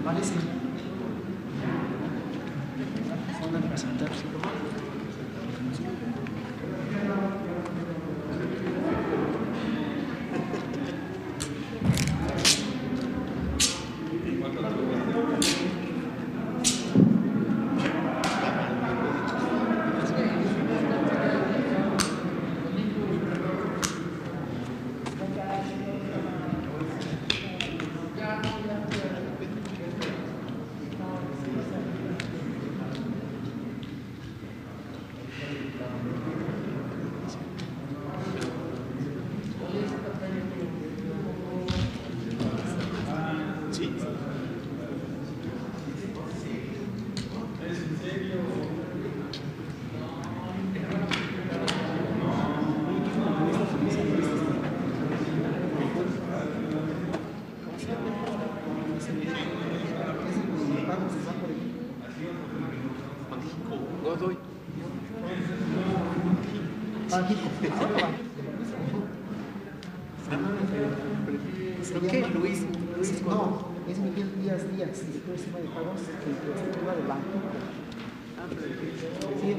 Vale, sí. Son de presentarse. Godoy. Creo que Luis no, es Miguel Díaz, director de de pagos que estructura del banco. Sí,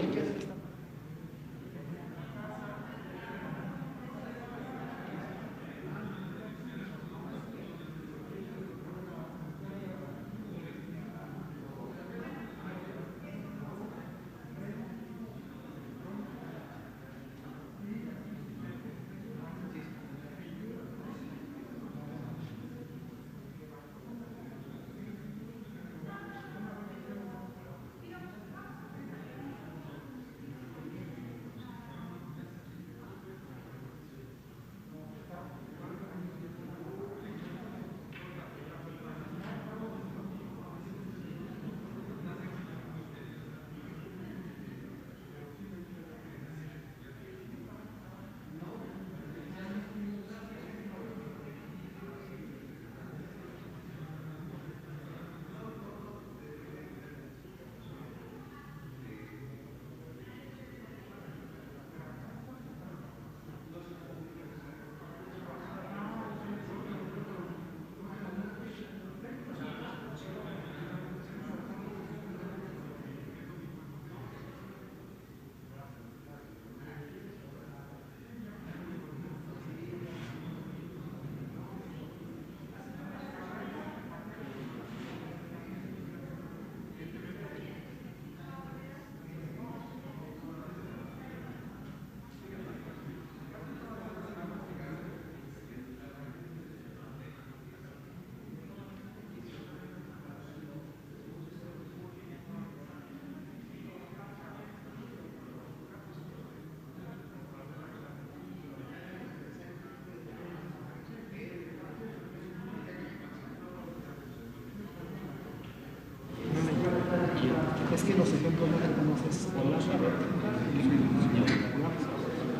es que los ejemplos no reconoces.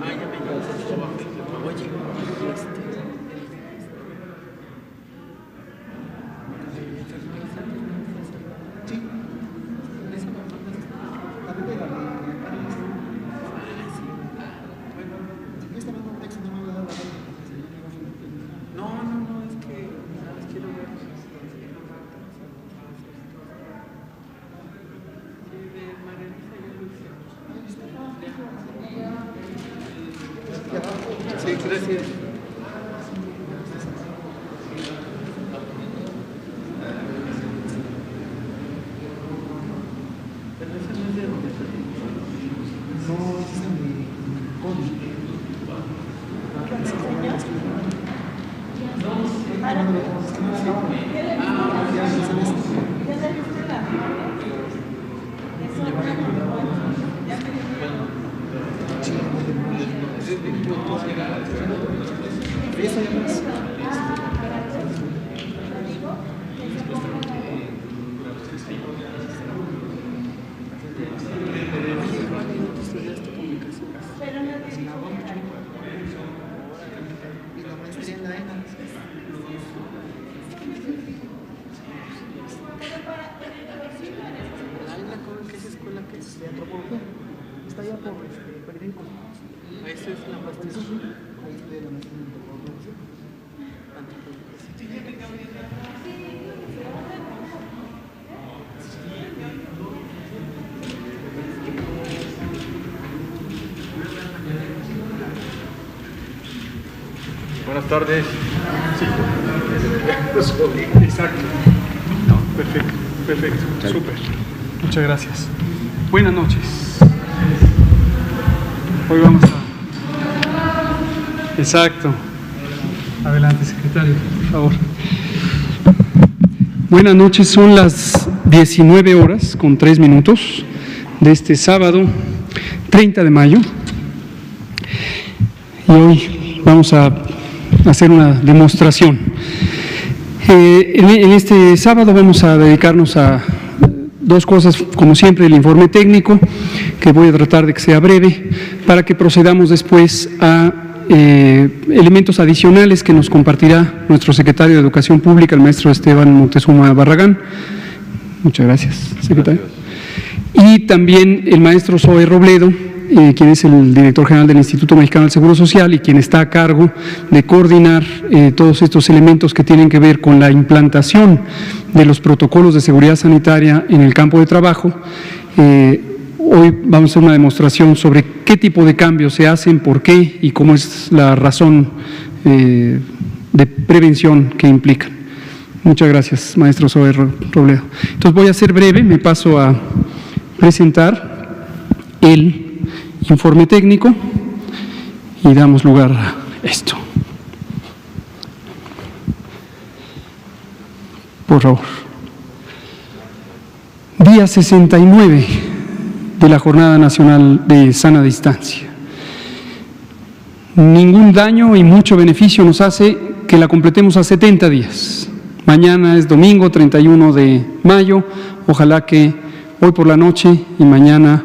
Ah, ya me llegó. Oye, Sí. La de la si quieres también un texto, no me voy a dar la vuelta. no, es que nada más quiero ver. Sí, gracias. Pero ese no es de donde No, es de Connie. De antropología. Está allá por periódico. Esa es la maestría. Ahí estudia la maestría en antropología. Buenas tardes. Sí. Exacto. Perfecto, perfecto. Súper. Muchas gracias. Buenas noches. Hoy vamos a... Exacto. Adelante, secretario, por favor. Buenas noches, son las 19 horas con 3 minutos de este sábado 30 de mayo. Y hoy vamos a hacer una demostración. En este sábado vamos a dedicarnos a dos cosas, como siempre, el informe técnico, que voy a tratar de que sea breve, para que procedamos después a elementos adicionales que nos compartirá nuestro secretario de Educación Pública, el maestro Esteban Moctezuma Barragán. Muchas gracias, secretario. Y también el maestro Zoe Robledo, quien es el director general del Instituto Mexicano del Seguro Social y quien está a cargo de coordinar todos estos elementos que tienen que ver con la implantación de los protocolos de seguridad sanitaria en el campo de trabajo. Hoy vamos a hacer una demostración sobre qué tipo de cambios se hacen, por qué y cómo es la razón de prevención que implican. Muchas gracias, maestro Zoe Robledo. Entonces voy a ser breve, me paso a presentar el informe técnico y damos lugar a esto. Por favor. Día 69 de la Jornada Nacional de Sana Distancia. Ningún daño y mucho beneficio nos hace que la completemos a 70 días. Mañana es domingo 31 de mayo. Ojalá que hoy por la noche y mañana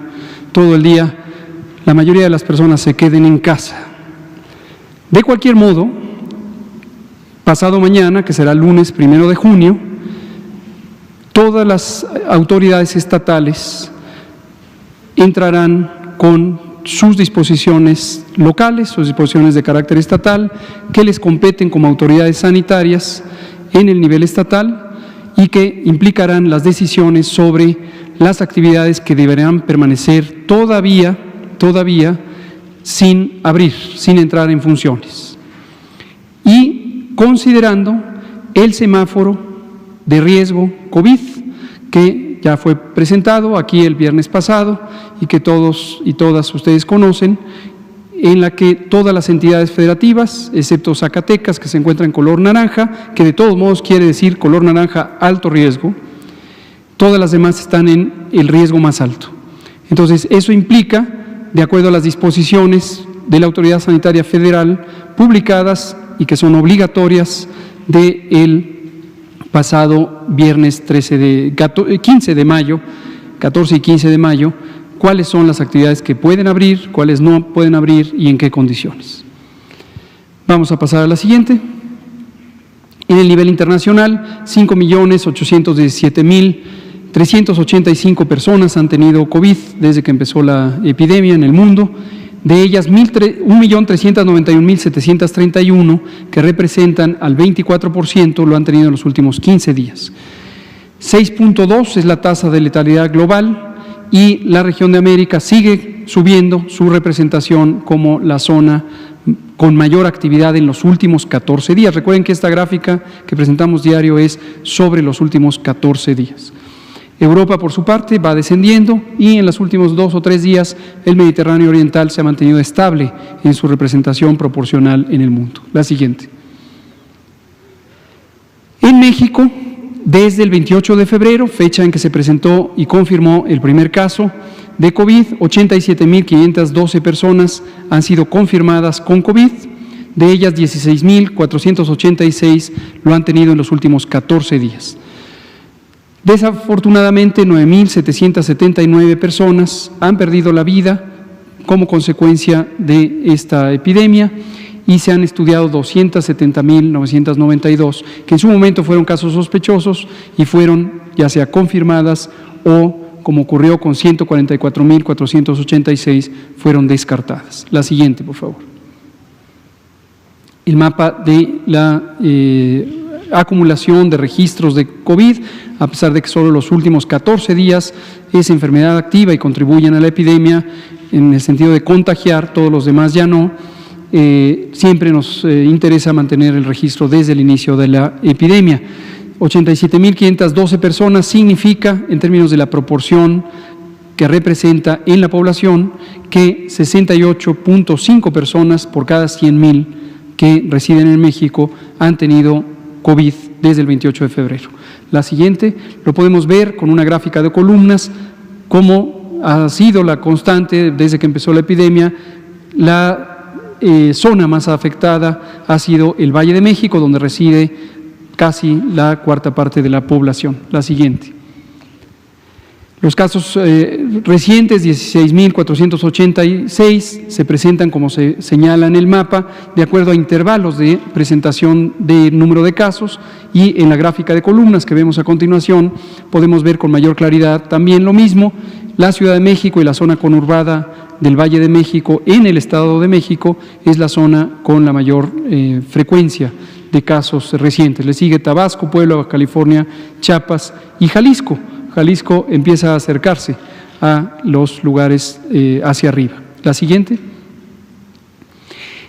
todo el día la mayoría de las personas se queden en casa. De cualquier modo, pasado mañana, que será el lunes 1 de junio, todas las autoridades estatales entrarán con sus disposiciones locales, sus disposiciones de carácter estatal, que les competen como autoridades sanitarias en el nivel estatal y que implicarán las decisiones sobre las actividades que deberán permanecer todavía sin abrir, sin entrar en funciones. Y considerando el semáforo de riesgo COVID, que ya fue presentado aquí el viernes pasado y que todos y todas ustedes conocen, en la que todas las entidades federativas, excepto Zacatecas, que se encuentra en color naranja, que de todos modos quiere decir color naranja alto riesgo, todas las demás están en el riesgo más alto. Entonces, eso implica, de acuerdo a las disposiciones de la Autoridad Sanitaria Federal publicadas y que son obligatorias del pasado viernes 15 de mayo, 14 y 15 de mayo, cuáles son las actividades que pueden abrir, cuáles no pueden abrir y en qué condiciones. Vamos a pasar a la siguiente. En el nivel internacional, 5.817.385 personas han tenido COVID desde que empezó la epidemia en el mundo. De ellas, 1.391.731, que representan al 24%, lo han tenido en los últimos 15 días. 6.2 es la tasa de letalidad global y la región de América sigue subiendo su representación como la zona con mayor actividad en los últimos 14 días. Recuerden que esta gráfica que presentamos diario es sobre los últimos 14 días. Europa, por su parte, va descendiendo y en los últimos 2 o 3 días el Mediterráneo Oriental se ha mantenido estable en su representación proporcional en el mundo. La siguiente. En México, desde el 28 de febrero, fecha en que se presentó y confirmó el primer caso de COVID, 87.512 personas han sido confirmadas con COVID, de ellas 16.486 lo han tenido en los últimos 14 días. Desafortunadamente, 9.779 personas han perdido la vida como consecuencia de esta epidemia y se han estudiado 270.992, que en su momento fueron casos sospechosos y fueron ya sea confirmadas o, como ocurrió con 144.486, fueron descartadas. La siguiente, por favor. El mapa de la acumulación de registros de COVID, a pesar de que solo los últimos 14 días es enfermedad activa y contribuyen a la epidemia en el sentido de contagiar, todos los demás ya no. siempre nos interesa mantener el registro desde el inicio de la epidemia. 87.512 personas significa, en términos de la proporción que representa en la población, que 68.5 personas por cada 100.000 que residen en México han tenido COVID desde el 28 de febrero. La siguiente, lo podemos ver con una gráfica de columnas, cómo ha sido la constante desde que empezó la epidemia. La zona más afectada ha sido el Valle de México, donde reside casi la cuarta parte de la población. La siguiente. Los casos recientes, 16.486, se presentan como se señala en el mapa, de acuerdo a intervalos de presentación de número de casos, y en la gráfica de columnas que vemos a continuación podemos ver con mayor claridad también lo mismo. La Ciudad de México y la zona conurbada del Valle de México en el Estado de México es la zona con la mayor frecuencia de casos recientes. Le sigue Tabasco, Puebla, Baja California, Chiapas y Jalisco. Jalisco empieza a acercarse a los lugares hacia arriba. La siguiente.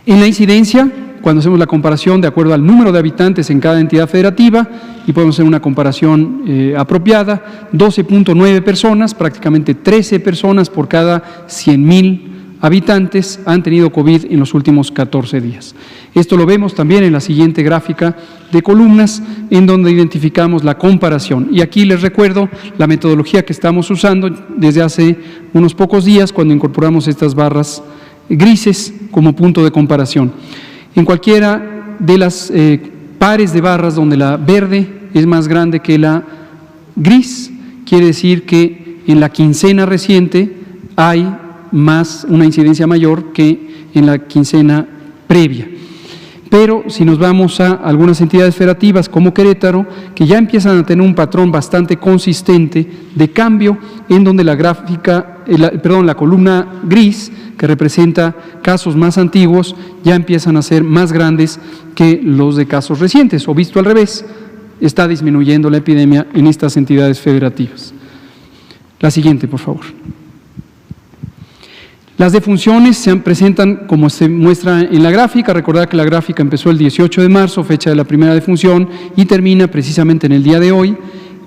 En la incidencia, cuando hacemos la comparación de acuerdo al número de habitantes en cada entidad federativa, y podemos hacer una comparación apropiada, 12.9 personas, prácticamente 13 personas por cada 100.000 habitantes han tenido COVID en los últimos 14 días. Esto lo vemos también en la siguiente gráfica de columnas, en donde identificamos la comparación. Y aquí les recuerdo la metodología que estamos usando desde hace unos pocos días, cuando incorporamos estas barras grises como punto de comparación. En cualquiera de las pares de barras donde la verde es más grande que la gris, quiere decir que en la quincena reciente hay una incidencia mayor que en la quincena previa. Pero si nos vamos a algunas entidades federativas como Querétaro, que ya empiezan a tener un patrón bastante consistente de cambio, en donde la columna gris, que representa casos más antiguos, ya empiezan a ser más grandes que los de casos recientes, o visto al revés, está disminuyendo la epidemia en estas entidades federativas. La siguiente, por favor. Las defunciones se presentan como se muestra en la gráfica. Recordar que la gráfica empezó el 18 de marzo, fecha de la primera defunción, y termina precisamente en el día de hoy.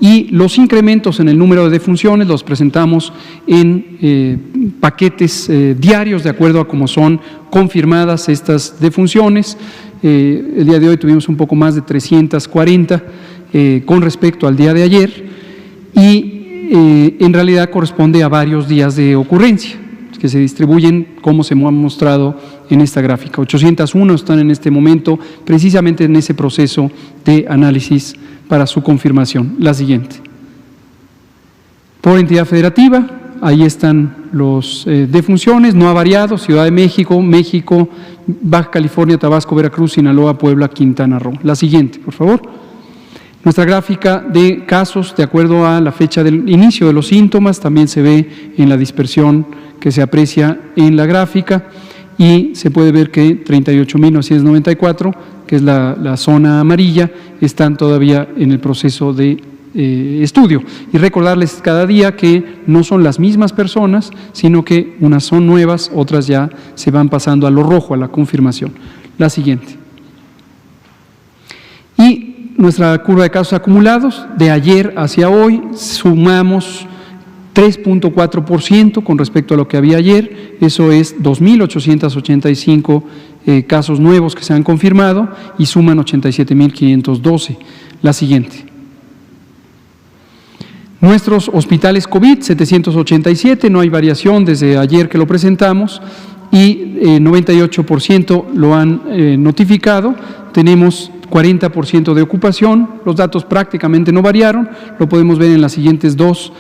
Y los incrementos en el número de defunciones los presentamos en paquetes diarios, de acuerdo a cómo son confirmadas estas defunciones. El día de hoy tuvimos un poco más de 340 con respecto al día de ayer, y en realidad corresponde a varios días de ocurrencia, que se distribuyen como se ha mostrado en esta gráfica. 801 están en este momento precisamente en ese proceso de análisis para su confirmación. La siguiente. Por entidad federativa, ahí están los defunciones, no ha variado: Ciudad de México, México, Baja California, Tabasco, Veracruz, Sinaloa, Puebla, Quintana Roo. La siguiente, por favor. Nuestra gráfica de casos, de acuerdo a la fecha del inicio de los síntomas, también se ve en la dispersión que se aprecia en la gráfica, y se puede ver que 38.994, que es la zona amarilla, están todavía en el proceso de estudio. Y recordarles cada día que no son las mismas personas, sino que unas son nuevas, otras ya se van pasando a lo rojo, a la confirmación. La siguiente. Y nuestra curva de casos acumulados, de ayer hacia hoy, sumamos 3.4% con respecto a lo que había ayer. Eso es 2.885 casos nuevos que se han confirmado y suman 87.512. La siguiente. Nuestros hospitales COVID, 787, no hay variación desde ayer que lo presentamos, y 98% lo han notificado. Tenemos 40% de ocupación, los datos prácticamente no variaron, lo podemos ver en las siguientes dos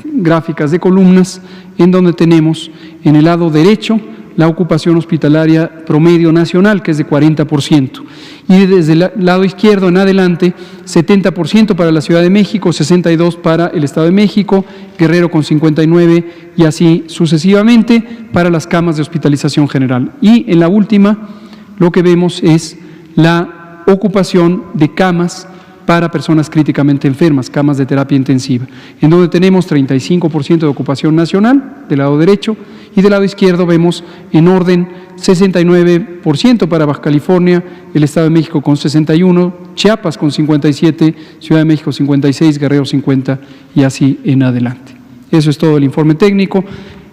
gráficas de columnas, en donde tenemos en el lado derecho la ocupación hospitalaria promedio nacional, que es de 40%, y desde el lado izquierdo en adelante, 70% para la Ciudad de México, 62% para el Estado de México, Guerrero con 59%, y así sucesivamente para las camas de hospitalización general. Y en la última, lo que vemos es la ocupación de camas para personas críticamente enfermas, camas de terapia intensiva, en donde tenemos 35% de ocupación nacional del lado derecho y del lado izquierdo vemos en orden 69% para Baja California, el Estado de México con 61%, Chiapas con 57%, Ciudad de México 56%, Guerrero 50% y así en adelante. Eso es todo el informe técnico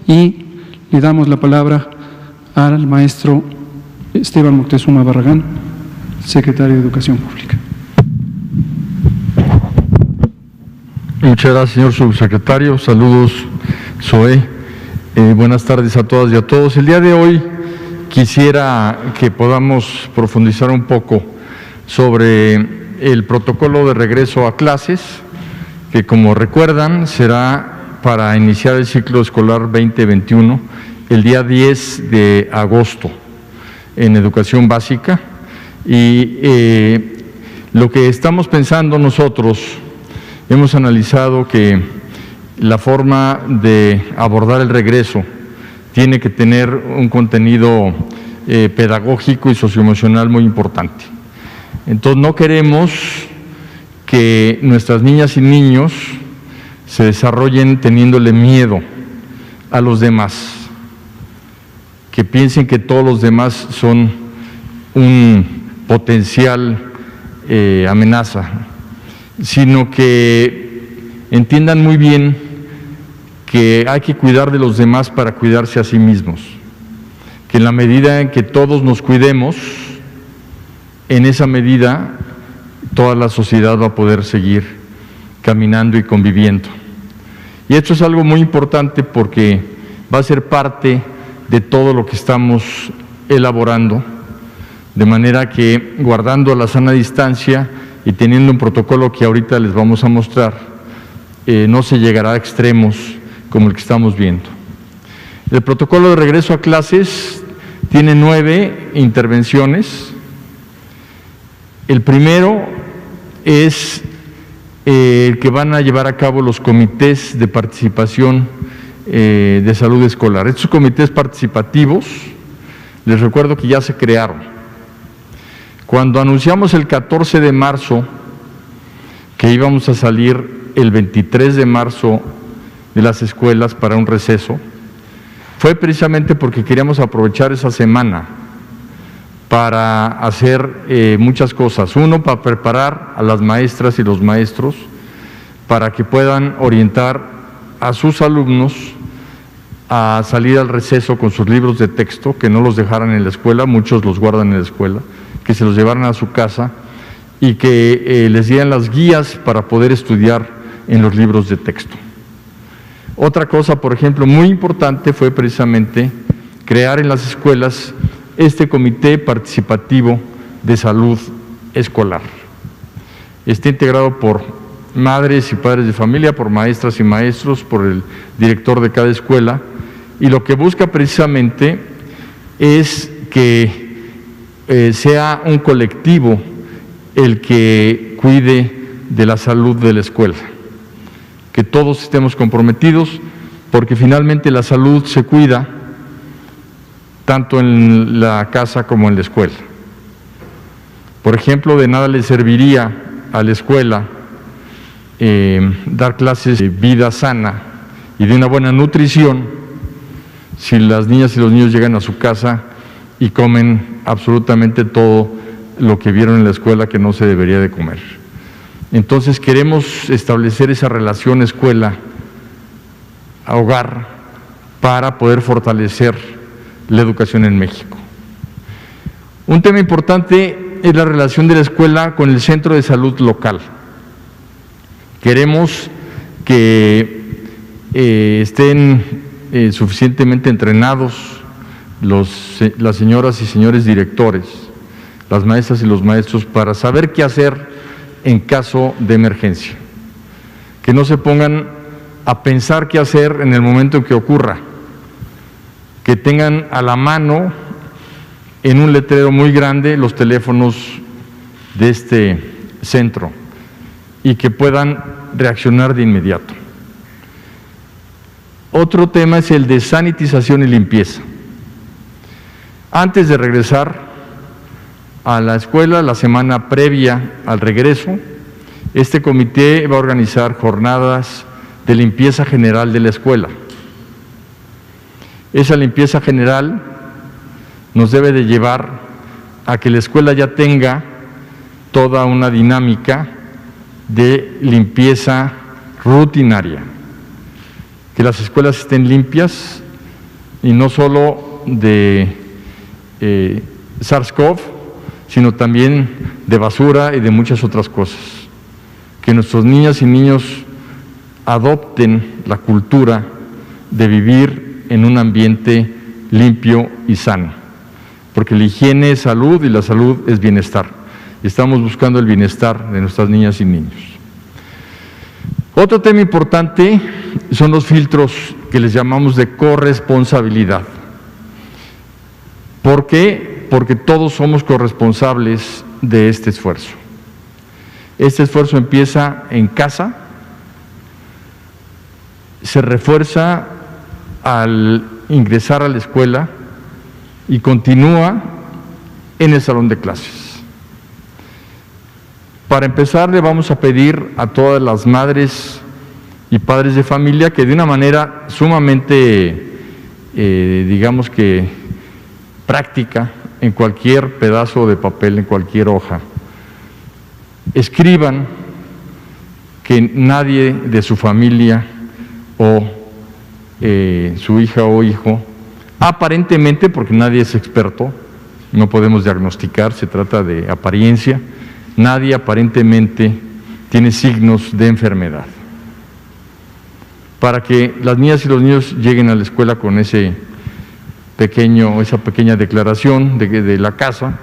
y le damos la palabra al maestro Esteban Moctezuma Barragán, secretario de Educación Pública. Muchas gracias, señor subsecretario. Saludos, Zoé. Buenas tardes a todas y a todos. El día de hoy quisiera que podamos profundizar un poco sobre el protocolo de regreso a clases, que como recuerdan será para iniciar el ciclo escolar 2021 el día 10 de agosto en educación básica. Y lo que estamos pensando nosotros, hemos analizado que la forma de abordar el regreso tiene que tener un contenido pedagógico y socioemocional muy importante. Entonces no queremos que nuestras niñas y niños se desarrollen teniéndole miedo a los demás, que piensen que todos los demás son un potencial amenaza, sino que entiendan muy bien que hay que cuidar de los demás para cuidarse a sí mismos, que en la medida en que todos nos cuidemos, en esa medida toda la sociedad va a poder seguir caminando y conviviendo. Y esto es algo muy importante porque va a ser parte de todo lo que estamos elaborando, de manera que guardando la sana distancia y teniendo un protocolo que ahorita les vamos a mostrar, no se llegará a extremos como el que estamos viendo. El protocolo de regreso a clases tiene 9 intervenciones. El primero es el que van a llevar a cabo los comités de participación de salud escolar. Estos comités participativos, les recuerdo que ya se crearon. Cuando anunciamos el 14 de marzo que íbamos a salir el 23 de marzo de las escuelas para un receso, fue precisamente porque queríamos aprovechar esa semana para hacer muchas cosas. Uno, para preparar a las maestras y los maestros para que puedan orientar a sus alumnos a salir al receso con sus libros de texto, que no los dejaran en la escuela, muchos los guardan en la escuela, que se los llevaran a su casa y que les dieran las guías para poder estudiar en los libros de texto. Otra cosa, por ejemplo, muy importante fue precisamente crear en las escuelas este comité participativo de salud escolar. Está integrado por madres y padres de familia, por maestras y maestros, por el director de cada escuela, y lo que busca precisamente es que sea un colectivo el que cuide de la salud de la escuela, que todos estemos comprometidos, porque finalmente la salud se cuida tanto en la casa como en la escuela. Por ejemplo, de nada le serviría a la escuela dar clases de vida sana y de una buena nutrición si las niñas y los niños llegan a su casa y comen absolutamente todo lo que vieron en la escuela que no se debería de comer. Entonces queremos establecer esa relación escuela-hogar para poder fortalecer la educación en México. Un tema importante es la relación de la escuela con el centro de salud local. Queremos que estén suficientemente entrenados las señoras y señores directores, las maestras y los maestros, para saber qué hacer en caso de emergencia. Que no se pongan a pensar qué hacer en el momento en que ocurra, que tengan a la mano en un letrero muy grande los teléfonos de este centro y que puedan reaccionar de inmediato. Otro tema es el de sanitización y limpieza. Antes de regresar a la escuela, la semana previa al regreso, Este comité va a organizar jornadas de limpieza general de la escuela. Esa limpieza general nos debe de llevar a que la escuela ya tenga toda una dinámica de limpieza rutinaria, que las escuelas estén limpias y no solo de SARS-CoV, sino también de basura y de muchas otras cosas. Que nuestros niñas y niños adopten la cultura de vivir en un ambiente limpio y sano, porque la higiene es salud y la salud es bienestar. Estamos buscando el bienestar de nuestras niñas y niños. Otro tema importante son los filtros que les llamamos de corresponsabilidad. ¿Por qué? Porque todos somos corresponsables de este esfuerzo. Este esfuerzo empieza en casa, se refuerza al ingresar a la escuela y continúa en el salón de clases. Para empezar, le vamos a pedir a todas las madres y padres de familia que de una manera sumamente, digamos que práctica, en cualquier pedazo de papel, en cualquier hoja, escriban que nadie de su familia o su hija o hijo, aparentemente, porque nadie es experto, no podemos diagnosticar, se trata de apariencia, nadie aparentemente tiene signos de enfermedad. Para que las niñas y los niños lleguen a la escuela con esa pequeña declaración de la casa,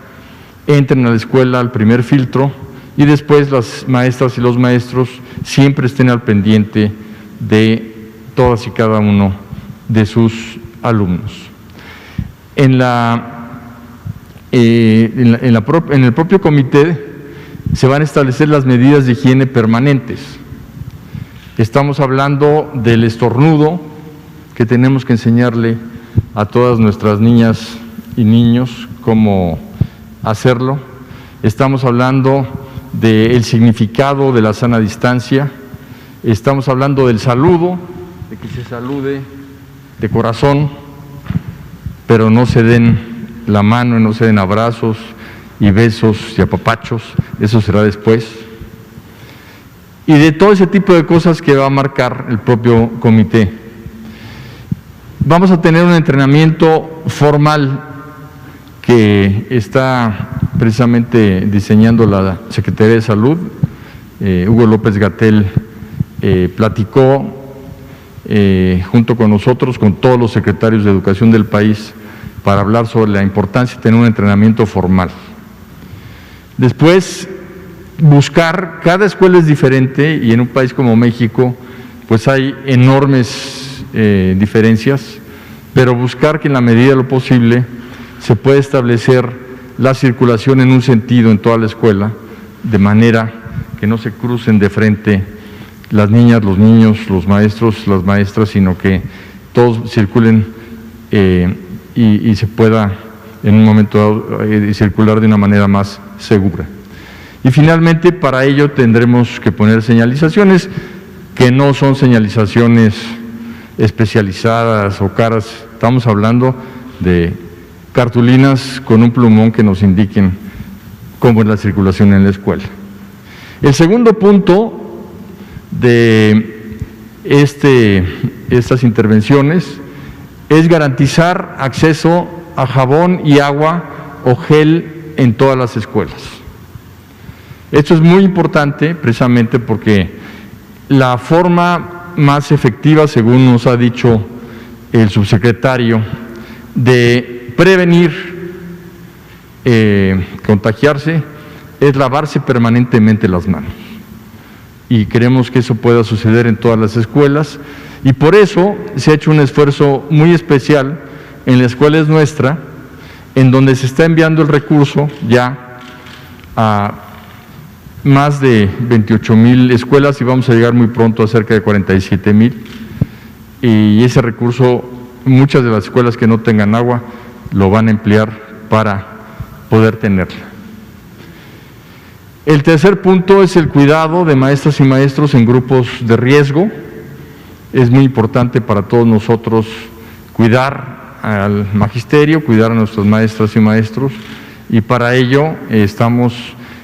entren a la escuela al primer filtro y después las maestras y los maestros siempre estén al pendiente de todas y cada uno de sus alumnos. En el propio comité se van a establecer las medidas de higiene permanentes. Estamos hablando del estornudo, que tenemos que enseñarle a todas nuestras niñas y niños cómo hacerlo. Estamos hablando del significado de la sana distancia. Estamos hablando del saludo, de que se salude de corazón, pero no se den la mano, no se den abrazos y besos y apapachos, eso será después. Y de todo ese tipo de cosas que va a marcar el propio comité. Vamos a tener un entrenamiento formal que está precisamente diseñando la Secretaría de Salud. Hugo López-Gatell platicó junto con nosotros, con todos los secretarios de educación del país, para hablar sobre la importancia de tener un entrenamiento formal. Después, buscar, cada escuela es diferente y en un país como México, pues hay enormes diferencias, pero buscar que en la medida de lo posible se pueda establecer la circulación en un sentido en toda la escuela, de manera que no se crucen de frente las niñas, los niños, los maestros, las maestras, sino que todos circulen y se pueda en un momento dado circular de una manera más segura. Y finalmente, para ello tendremos que poner señalizaciones que no son señalizaciones especializadas o caras, estamos hablando de cartulinas con un plumón que nos indiquen cómo es la circulación en la escuela. El segundo punto de estas intervenciones es garantizar acceso a jabón y agua o gel en todas las escuelas. Esto es muy importante precisamente porque la forma más efectiva, según nos ha dicho el subsecretario, de prevenir contagiarse es lavarse permanentemente las manos. Y queremos que eso pueda suceder en todas las escuelas y por eso se ha hecho un esfuerzo muy especial en la escuela es nuestra, en donde se está enviando el recurso ya a más de 28,000 escuelas y vamos a llegar muy pronto a cerca de 47,000 y ese recurso, muchas de las escuelas que no tengan agua lo van a emplear para poder tenerla. El tercer punto es el cuidado de maestras y maestros en grupos de riesgo. Es muy importante para todos nosotros cuidar al magisterio, cuidar a nuestras maestras y maestros, y para ello estamos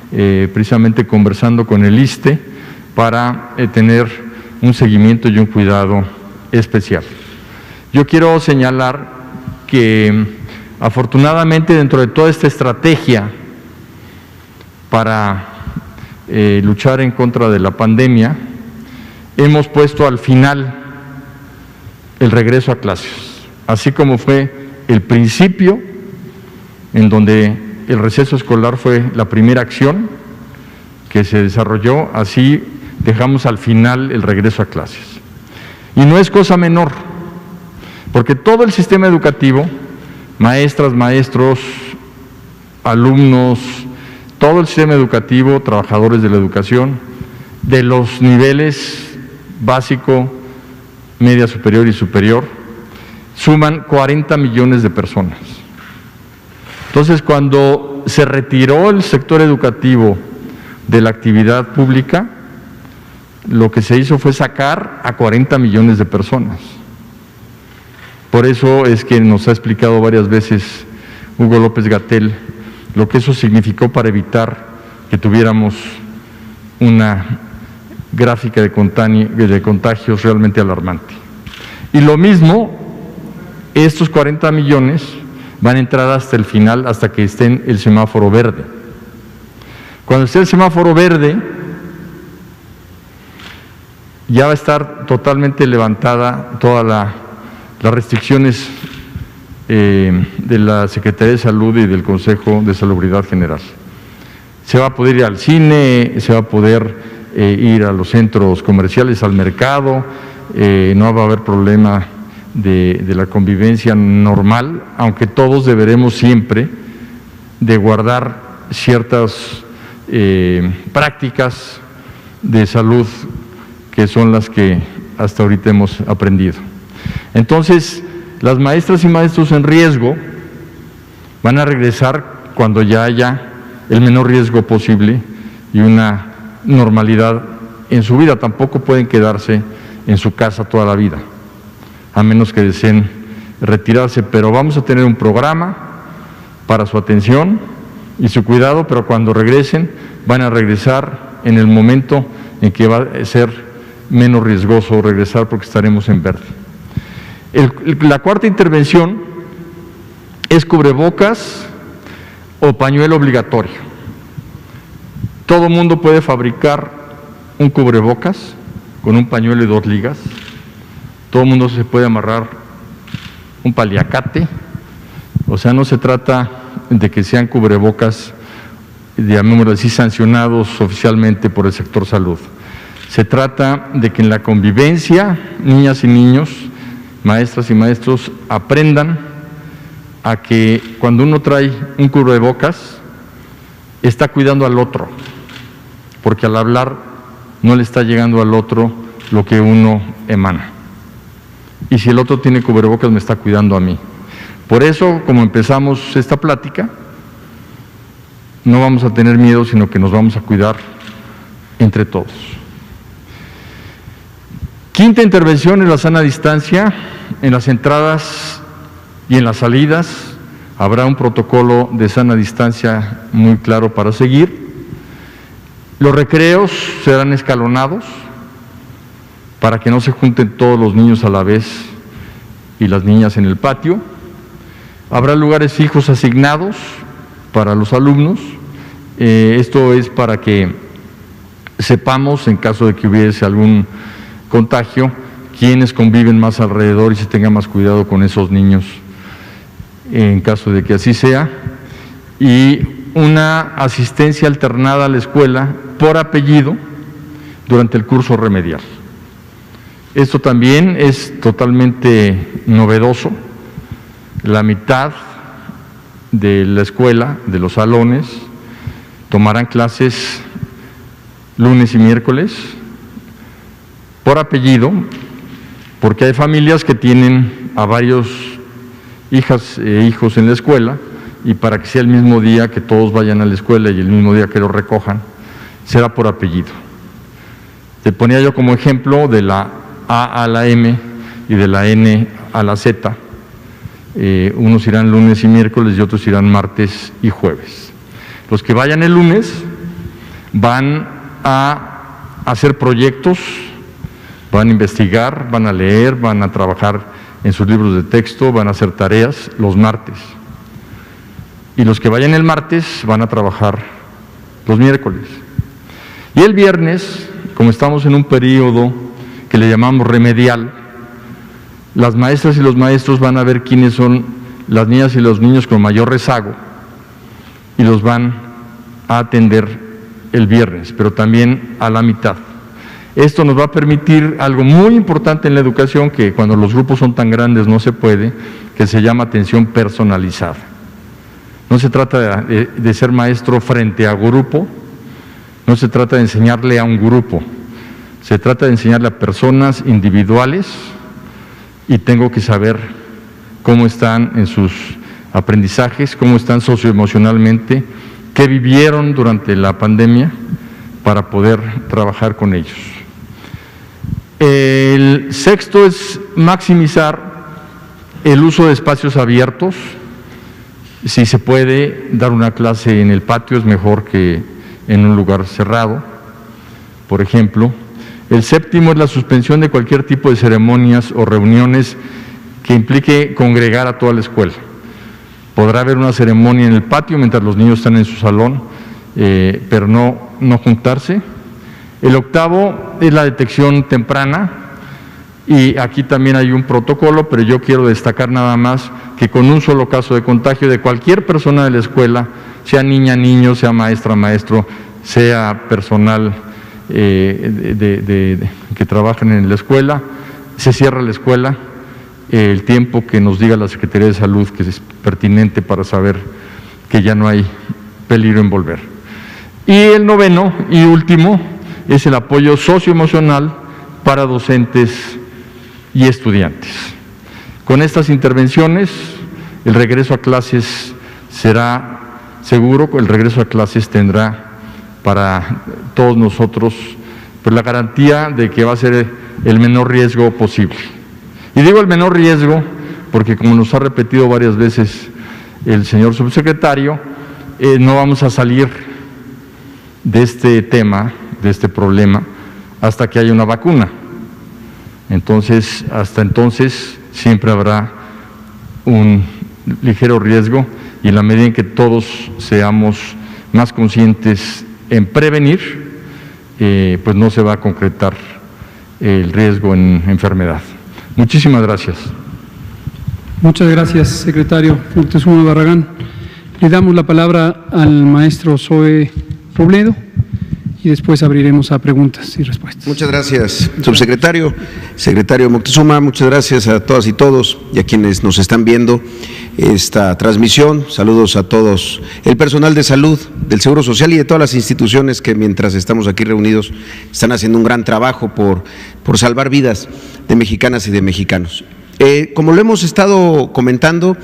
precisamente conversando con el ISSSTE para tener un seguimiento y un cuidado especial. Yo quiero señalar que afortunadamente dentro de toda esta estrategia para luchar en contra de la pandemia, hemos puesto al final el regreso a clases, así como fue el principio en donde el receso escolar fue la primera acción que se desarrolló, así dejamos al final el regreso a clases. Y no es cosa menor, porque todo el sistema educativo, maestras, maestros, alumnos, todo el sistema educativo, trabajadores de la educación, de los niveles básico, media superior y superior, suman 40 millones de personas. Entonces, cuando se retiró el sector educativo de la actividad pública, lo que se hizo fue sacar a 40 millones de personas. Por eso es que nos ha explicado varias veces Hugo López-Gatell lo que eso significó para evitar que tuviéramos una gráfica de contagios realmente alarmante. Y lo mismo, estos 40 millones van a entrar hasta el final, hasta que esté en el semáforo verde. Cuando esté el semáforo verde, ya va a estar totalmente levantada todas las restricciones de la Secretaría de Salud y del Consejo de Salubridad General. Se va a poder ir al cine, se va a poder ir a los centros comerciales, al mercado, no va a haber problema de la convivencia normal, aunque todos deberemos siempre de guardar ciertas prácticas de salud que son las que hasta ahorita hemos aprendido. Entonces, las maestras y maestros en riesgo van a regresar cuando ya haya el menor riesgo posible y una normalidad en su vida. Tampoco pueden quedarse en su casa toda la vida, a menos que deseen retirarse, pero vamos a tener un programa para su atención y su cuidado, pero cuando regresen, van a regresar en el momento en que va a ser menos riesgoso regresar, porque estaremos en verde. La cuarta intervención es cubrebocas o pañuelo obligatorio. Todo mundo puede fabricar un cubrebocas con un pañuelo y 2 ligas. Todo mundo se puede amarrar un paliacate. O sea, no se trata de que sean cubrebocas, llamémoslo así, sancionados oficialmente por el sector salud. Se trata de que en la convivencia, niñas y niños, maestras y maestros, aprendan a que cuando uno trae un cubrebocas, está cuidando al otro, porque al hablar no le está llegando al otro lo que uno emana. Y si el otro tiene cubrebocas, me está cuidando a mí. Por eso, como empezamos esta plática, no vamos a tener miedo, sino que nos vamos a cuidar entre todos. Quinta intervención es la sana distancia. En las entradas y en las salidas habrá un protocolo de sana distancia muy claro para seguir. Los recreos serán escalonados para que no se junten todos los niños a la vez y las niñas en el patio. Habrá lugares fijos asignados para los alumnos. Esto es para que sepamos, en caso de que hubiese algún contagio, quienes conviven más alrededor y se tenga más cuidado con esos niños en caso de que así sea, y una asistencia alternada a la escuela por apellido durante el curso remedial. Esto también es totalmente novedoso. La mitad de la escuela, de los salones, tomarán clases lunes y miércoles por apellido, porque hay familias que tienen a varios hijas e hijos en la escuela, y para que sea el mismo día que todos vayan a la escuela y el mismo día que los recojan, será por apellido. Te ponía yo como ejemplo de la A a la M y de la N a la Z. Unos irán lunes y miércoles y otros irán martes y jueves. Los que vayan el lunes van a hacer proyectos, van a investigar, van a leer, van a trabajar en sus libros de texto, van a hacer tareas los martes. Y los que vayan el martes van a trabajar los miércoles. Y el viernes, como estamos en un periodo que le llamamos remedial, las maestras y los maestros van a ver quiénes son las niñas y los niños con mayor rezago y los van a atender el viernes, pero también a la mitad. Esto nos va a permitir algo muy importante en la educación, que cuando los grupos son tan grandes no se puede, que se llama atención personalizada. No se trata de ser maestro frente a grupo, no se trata de enseñarle a un grupo, se trata de enseñarle a personas individuales, y tengo que saber cómo están en sus aprendizajes, cómo están socioemocionalmente, qué vivieron durante la pandemia para poder trabajar con ellos. El sexto es maximizar el uso de espacios abiertos. Si se puede dar una clase en el patio, es mejor que en un lugar cerrado, por ejemplo. El séptimo es la suspensión de cualquier tipo de ceremonias o reuniones que implique congregar a toda la escuela. Podrá haber una ceremonia en el patio mientras los niños están en su salón, pero no juntarse. El octavo es la detección temprana, y aquí también hay un protocolo, pero yo quiero destacar nada más que con un solo caso de contagio de cualquier persona de la escuela, sea niña, niño, sea maestra, maestro, sea personal que trabajen en la escuela, se cierra la escuela el tiempo que nos diga la Secretaría de Salud que es pertinente para saber que ya no hay peligro en volver. Y el noveno y último es el apoyo socioemocional para docentes y estudiantes. Con estas intervenciones, el regreso a clases será seguro, el regreso a clases tendrá para todos nosotros pues la garantía de que va a ser el menor riesgo posible. Y digo el menor riesgo porque, como nos ha repetido varias veces el señor subsecretario, no vamos a salir de este tema, de este problema, hasta que haya una vacuna. Entonces, hasta entonces siempre habrá un ligero riesgo, y en la medida en que todos seamos más conscientes en prevenir, pues no se va a concretar el riesgo en enfermedad. Muchísimas gracias. Muchas gracias, secretario Moctezuma Barragán. Le damos la palabra al maestro Zoe Robledo y después abriremos a preguntas y respuestas. Muchas gracias, subsecretario. Secretario Moctezuma, muchas gracias a todas y todos y a quienes nos están viendo esta transmisión. Saludos a todos el personal de salud, del Seguro Social y de todas las instituciones que, mientras estamos aquí reunidos, están haciendo un gran trabajo por salvar vidas de mexicanas y de mexicanos. Como lo hemos estado comentando,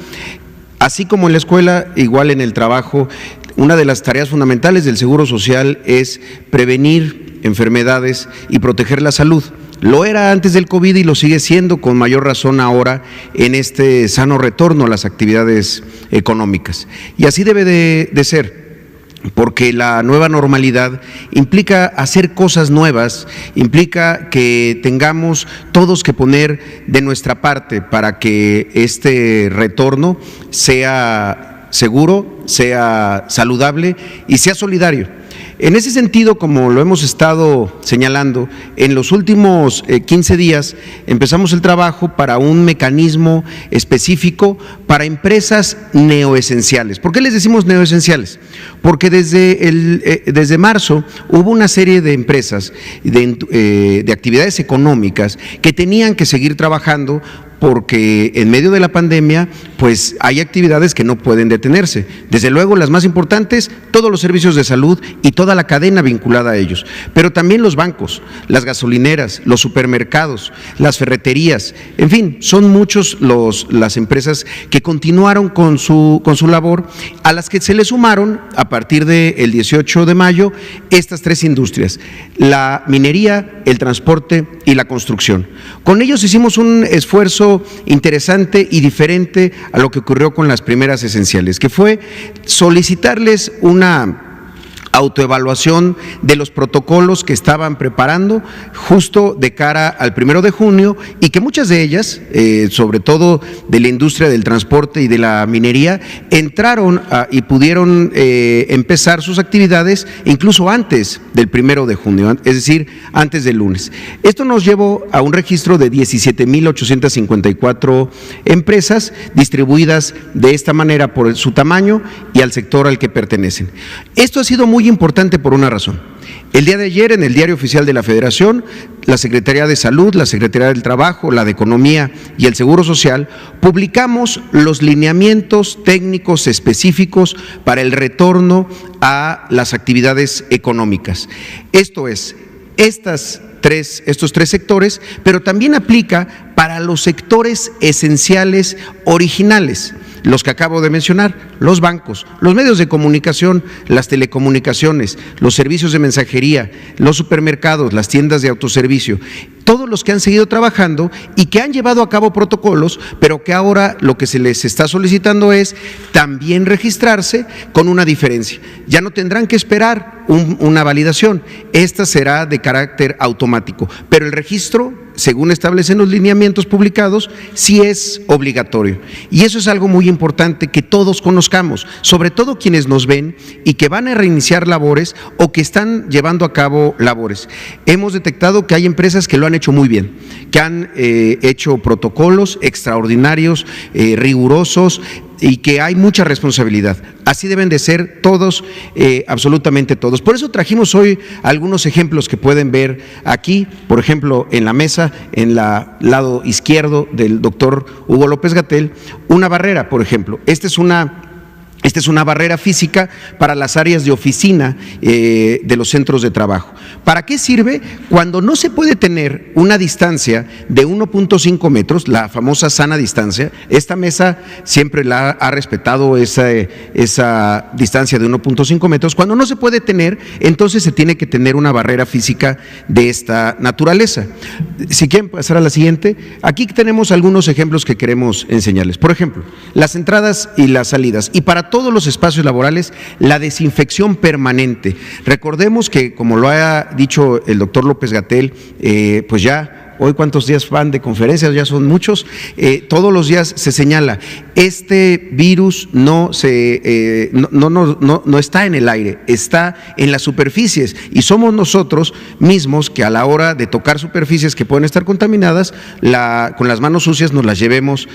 así como en la escuela, igual en el trabajo, una de las tareas fundamentales del Seguro Social es prevenir enfermedades y proteger la salud. Lo era antes del COVID y lo sigue siendo con mayor razón ahora en este sano retorno a las actividades económicas. Y así debe de ser, porque la nueva normalidad implica hacer cosas nuevas, implica que tengamos todos que poner de nuestra parte para que este retorno sea seguro, sea saludable y sea solidario. En ese sentido, como lo hemos estado señalando, en los últimos 15 días empezamos el trabajo para un mecanismo específico para empresas neoesenciales. ¿Por qué les decimos neoesenciales? Porque desde marzo hubo una serie de empresas de actividades económicas que tenían que seguir trabajando porque en medio de la pandemia pues hay actividades que no pueden detenerse. Desde luego las más importantes, todos los servicios de salud y toda la cadena vinculada a ellos, pero también los bancos, las gasolineras, los supermercados, las ferreterías, en fin, son muchos las empresas que continuaron con su labor, a las que se le sumaron a partir del 18 de mayo estas tres industrias: la minería, el transporte y la construcción. Con ellos hicimos un esfuerzo interesante y diferente a lo que ocurrió con las primeras esenciales, que fue solicitarles una autoevaluación de los protocolos que estaban preparando justo de cara al 1 de junio y que muchas de ellas, sobre todo de la industria del transporte y de la minería, entraron y pudieron empezar sus actividades incluso antes del 1 de junio, es decir, antes del lunes. Esto nos llevó a un registro de 17,854 empresas distribuidas de esta manera por su tamaño y al sector al que pertenecen. Esto ha sido muy importante por una razón. El día de ayer, en el Diario Oficial de la Federación, la Secretaría de Salud, la Secretaría del Trabajo, la de Economía y el Seguro Social, publicamos los lineamientos técnicos específicos para el retorno a las actividades económicas. Esto es, estos tres sectores, pero también aplica para los sectores esenciales originales, los que acabo de mencionar: los bancos, los medios de comunicación, las telecomunicaciones, los servicios de mensajería, los supermercados, las tiendas de autoservicio, todos los que han seguido trabajando y que han llevado a cabo protocolos, pero que ahora lo que se les está solicitando es también registrarse con una diferencia. Ya no tendrán que esperar una validación, esta será de carácter automático, pero el registro, según establecen los lineamientos publicados, sí es obligatorio. Y eso es algo muy importante que todos conozcamos, sobre todo quienes nos ven y que van a reiniciar labores o que están llevando a cabo labores. Hemos detectado que hay empresas que lo han hecho muy bien, que han hecho protocolos extraordinarios, rigurosos, y que hay mucha responsabilidad. Así deben de ser todos, absolutamente todos. Por eso trajimos hoy algunos ejemplos que pueden ver aquí, por ejemplo, en la mesa, en el lado izquierdo del doctor Hugo López-Gatell, una barrera, por ejemplo. Esta es una barrera física para las áreas de oficina de los centros de trabajo. ¿Para qué sirve? Cuando no se puede tener una distancia de 1.5 metros, la famosa sana distancia. Esta mesa siempre ha respetado esa distancia de 1.5 metros. Cuando no se puede tener, entonces se tiene que tener una barrera física de esta naturaleza. Si quieren pasar a la siguiente, aquí tenemos algunos ejemplos que queremos enseñarles. Por ejemplo, las entradas y las salidas. Y para todos los espacios laborales, la desinfección permanente. Recordemos que, como lo ha dicho el doctor López-Gatell, pues ya hoy cuántos días van de conferencias, ya son muchos, todos los días se señala, este virus no está en el aire, está en las superficies, y somos nosotros mismos que a la hora de tocar superficies que pueden estar contaminadas, con las manos sucias nos las llevemos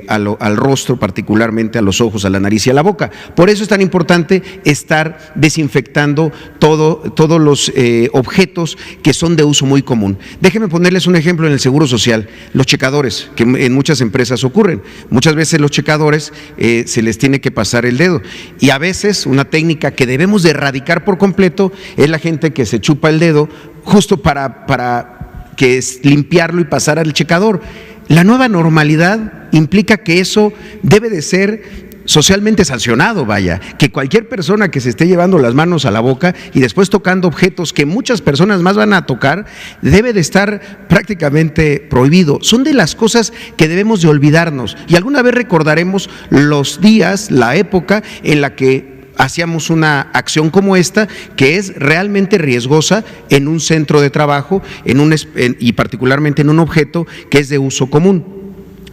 al rostro, particularmente a los ojos, a la nariz y a la boca. Por eso es tan importante estar desinfectando todos los objetos que son de uso muy común. Déjenme ponerles un ejemplo en el Seguro Social, los checadores, que en muchas empresas ocurren. Muchas veces los checadores se les tiene que pasar el dedo, y a veces una técnica que debemos de erradicar por completo es la gente que se chupa el dedo justo para que es limpiarlo y pasar al checador. La nueva normalidad implica que eso debe de ser socialmente sancionado, vaya, que cualquier persona que se esté llevando las manos a la boca y después tocando objetos que muchas personas más van a tocar, debe de estar prácticamente prohibido. Son de las cosas que debemos de olvidarnos, y alguna vez recordaremos los días, la época en la que hacíamos una acción como esta, que es realmente riesgosa en un centro de trabajo y particularmente en un objeto que es de uso común.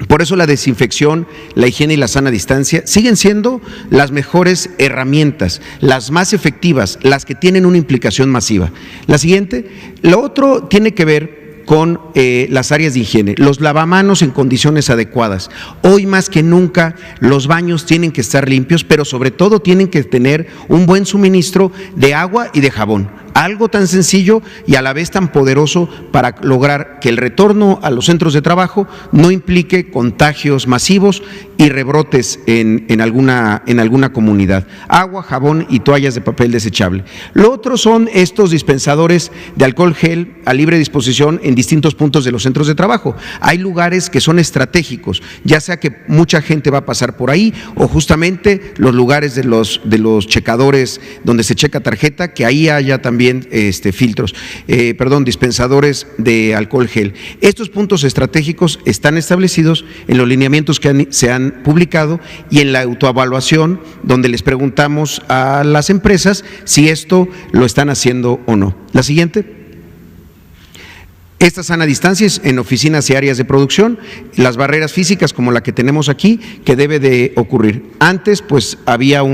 Por eso la desinfección, la higiene y la sana distancia siguen siendo las mejores herramientas, las más efectivas, las que tienen una implicación masiva. La siguiente, lo otro tiene que ver con las áreas de higiene, los lavamanos en condiciones adecuadas. Hoy más que nunca los baños tienen que estar limpios, pero sobre todo tienen que tener un buen suministro de agua y de jabón. Algo tan sencillo y a la vez tan poderoso para lograr que el retorno a los centros de trabajo no implique contagios masivos y rebrotes en alguna comunidad. Agua, jabón y toallas de papel desechable. Lo otro son estos dispensadores de alcohol gel a libre disposición en distintos puntos de los centros de trabajo. Hay lugares que son estratégicos, ya sea que mucha gente va a pasar por ahí o justamente los lugares de los checadores donde se checa tarjeta, que ahí haya también dispensadores de alcohol gel. Estos puntos estratégicos están establecidos en los lineamientos que se han publicado y en la autoevaluación, donde les preguntamos a las empresas si esto lo están haciendo o no. La siguiente. Esta sana distancia es en oficinas y áreas de producción, las barreras físicas como la que tenemos aquí, que debe de ocurrir. Antes, pues, había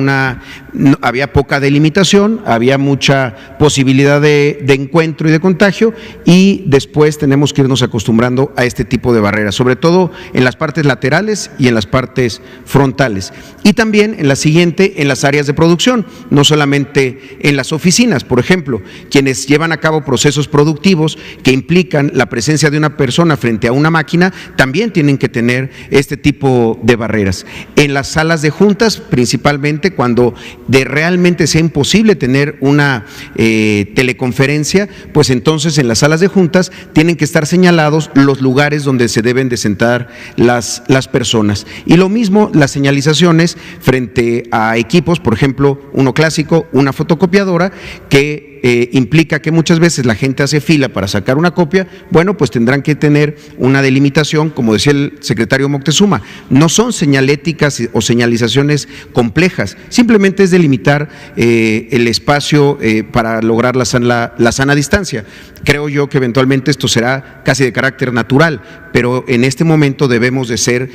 poca delimitación, había mucha posibilidad de encuentro y de contagio, y después tenemos que irnos acostumbrando a este tipo de barreras, sobre todo en las partes laterales y en las partes frontales. Y también en la siguiente, en las áreas de producción, no solamente en las oficinas. Por ejemplo, quienes llevan a cabo procesos productivos que implican la presencia de una persona frente a una máquina, también tienen que tener este tipo de barreras. En las salas de juntas, principalmente cuando realmente sea imposible tener una teleconferencia, pues entonces en las salas de juntas tienen que estar señalados los lugares donde se deben de sentar las personas. Y lo mismo las señalizaciones frente a equipos, por ejemplo, uno clásico, una fotocopiadora, que implica que muchas veces la gente hace fila para sacar una copia. Bueno, pues tendrán que tener una delimitación, como decía el secretario Moctezuma, no son señaléticas o señalizaciones complejas, simplemente es delimitar el espacio para lograr la sana distancia. Creo yo que eventualmente esto será casi de carácter natural, pero en este momento debemos de ser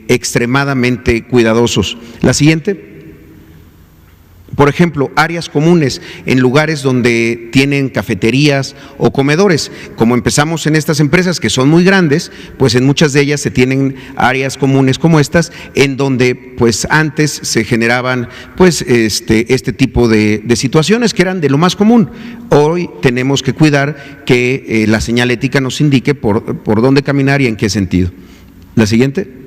extremadamente cuidadosos. La siguiente. Por ejemplo, áreas comunes en lugares donde tienen cafeterías o comedores. Como empezamos en estas empresas que son muy grandes, pues en muchas de ellas se tienen áreas comunes como estas, en donde pues antes se generaban pues este tipo de situaciones que eran de lo más común. Hoy tenemos que cuidar que la señalética nos indique por dónde caminar y en qué sentido. La siguiente.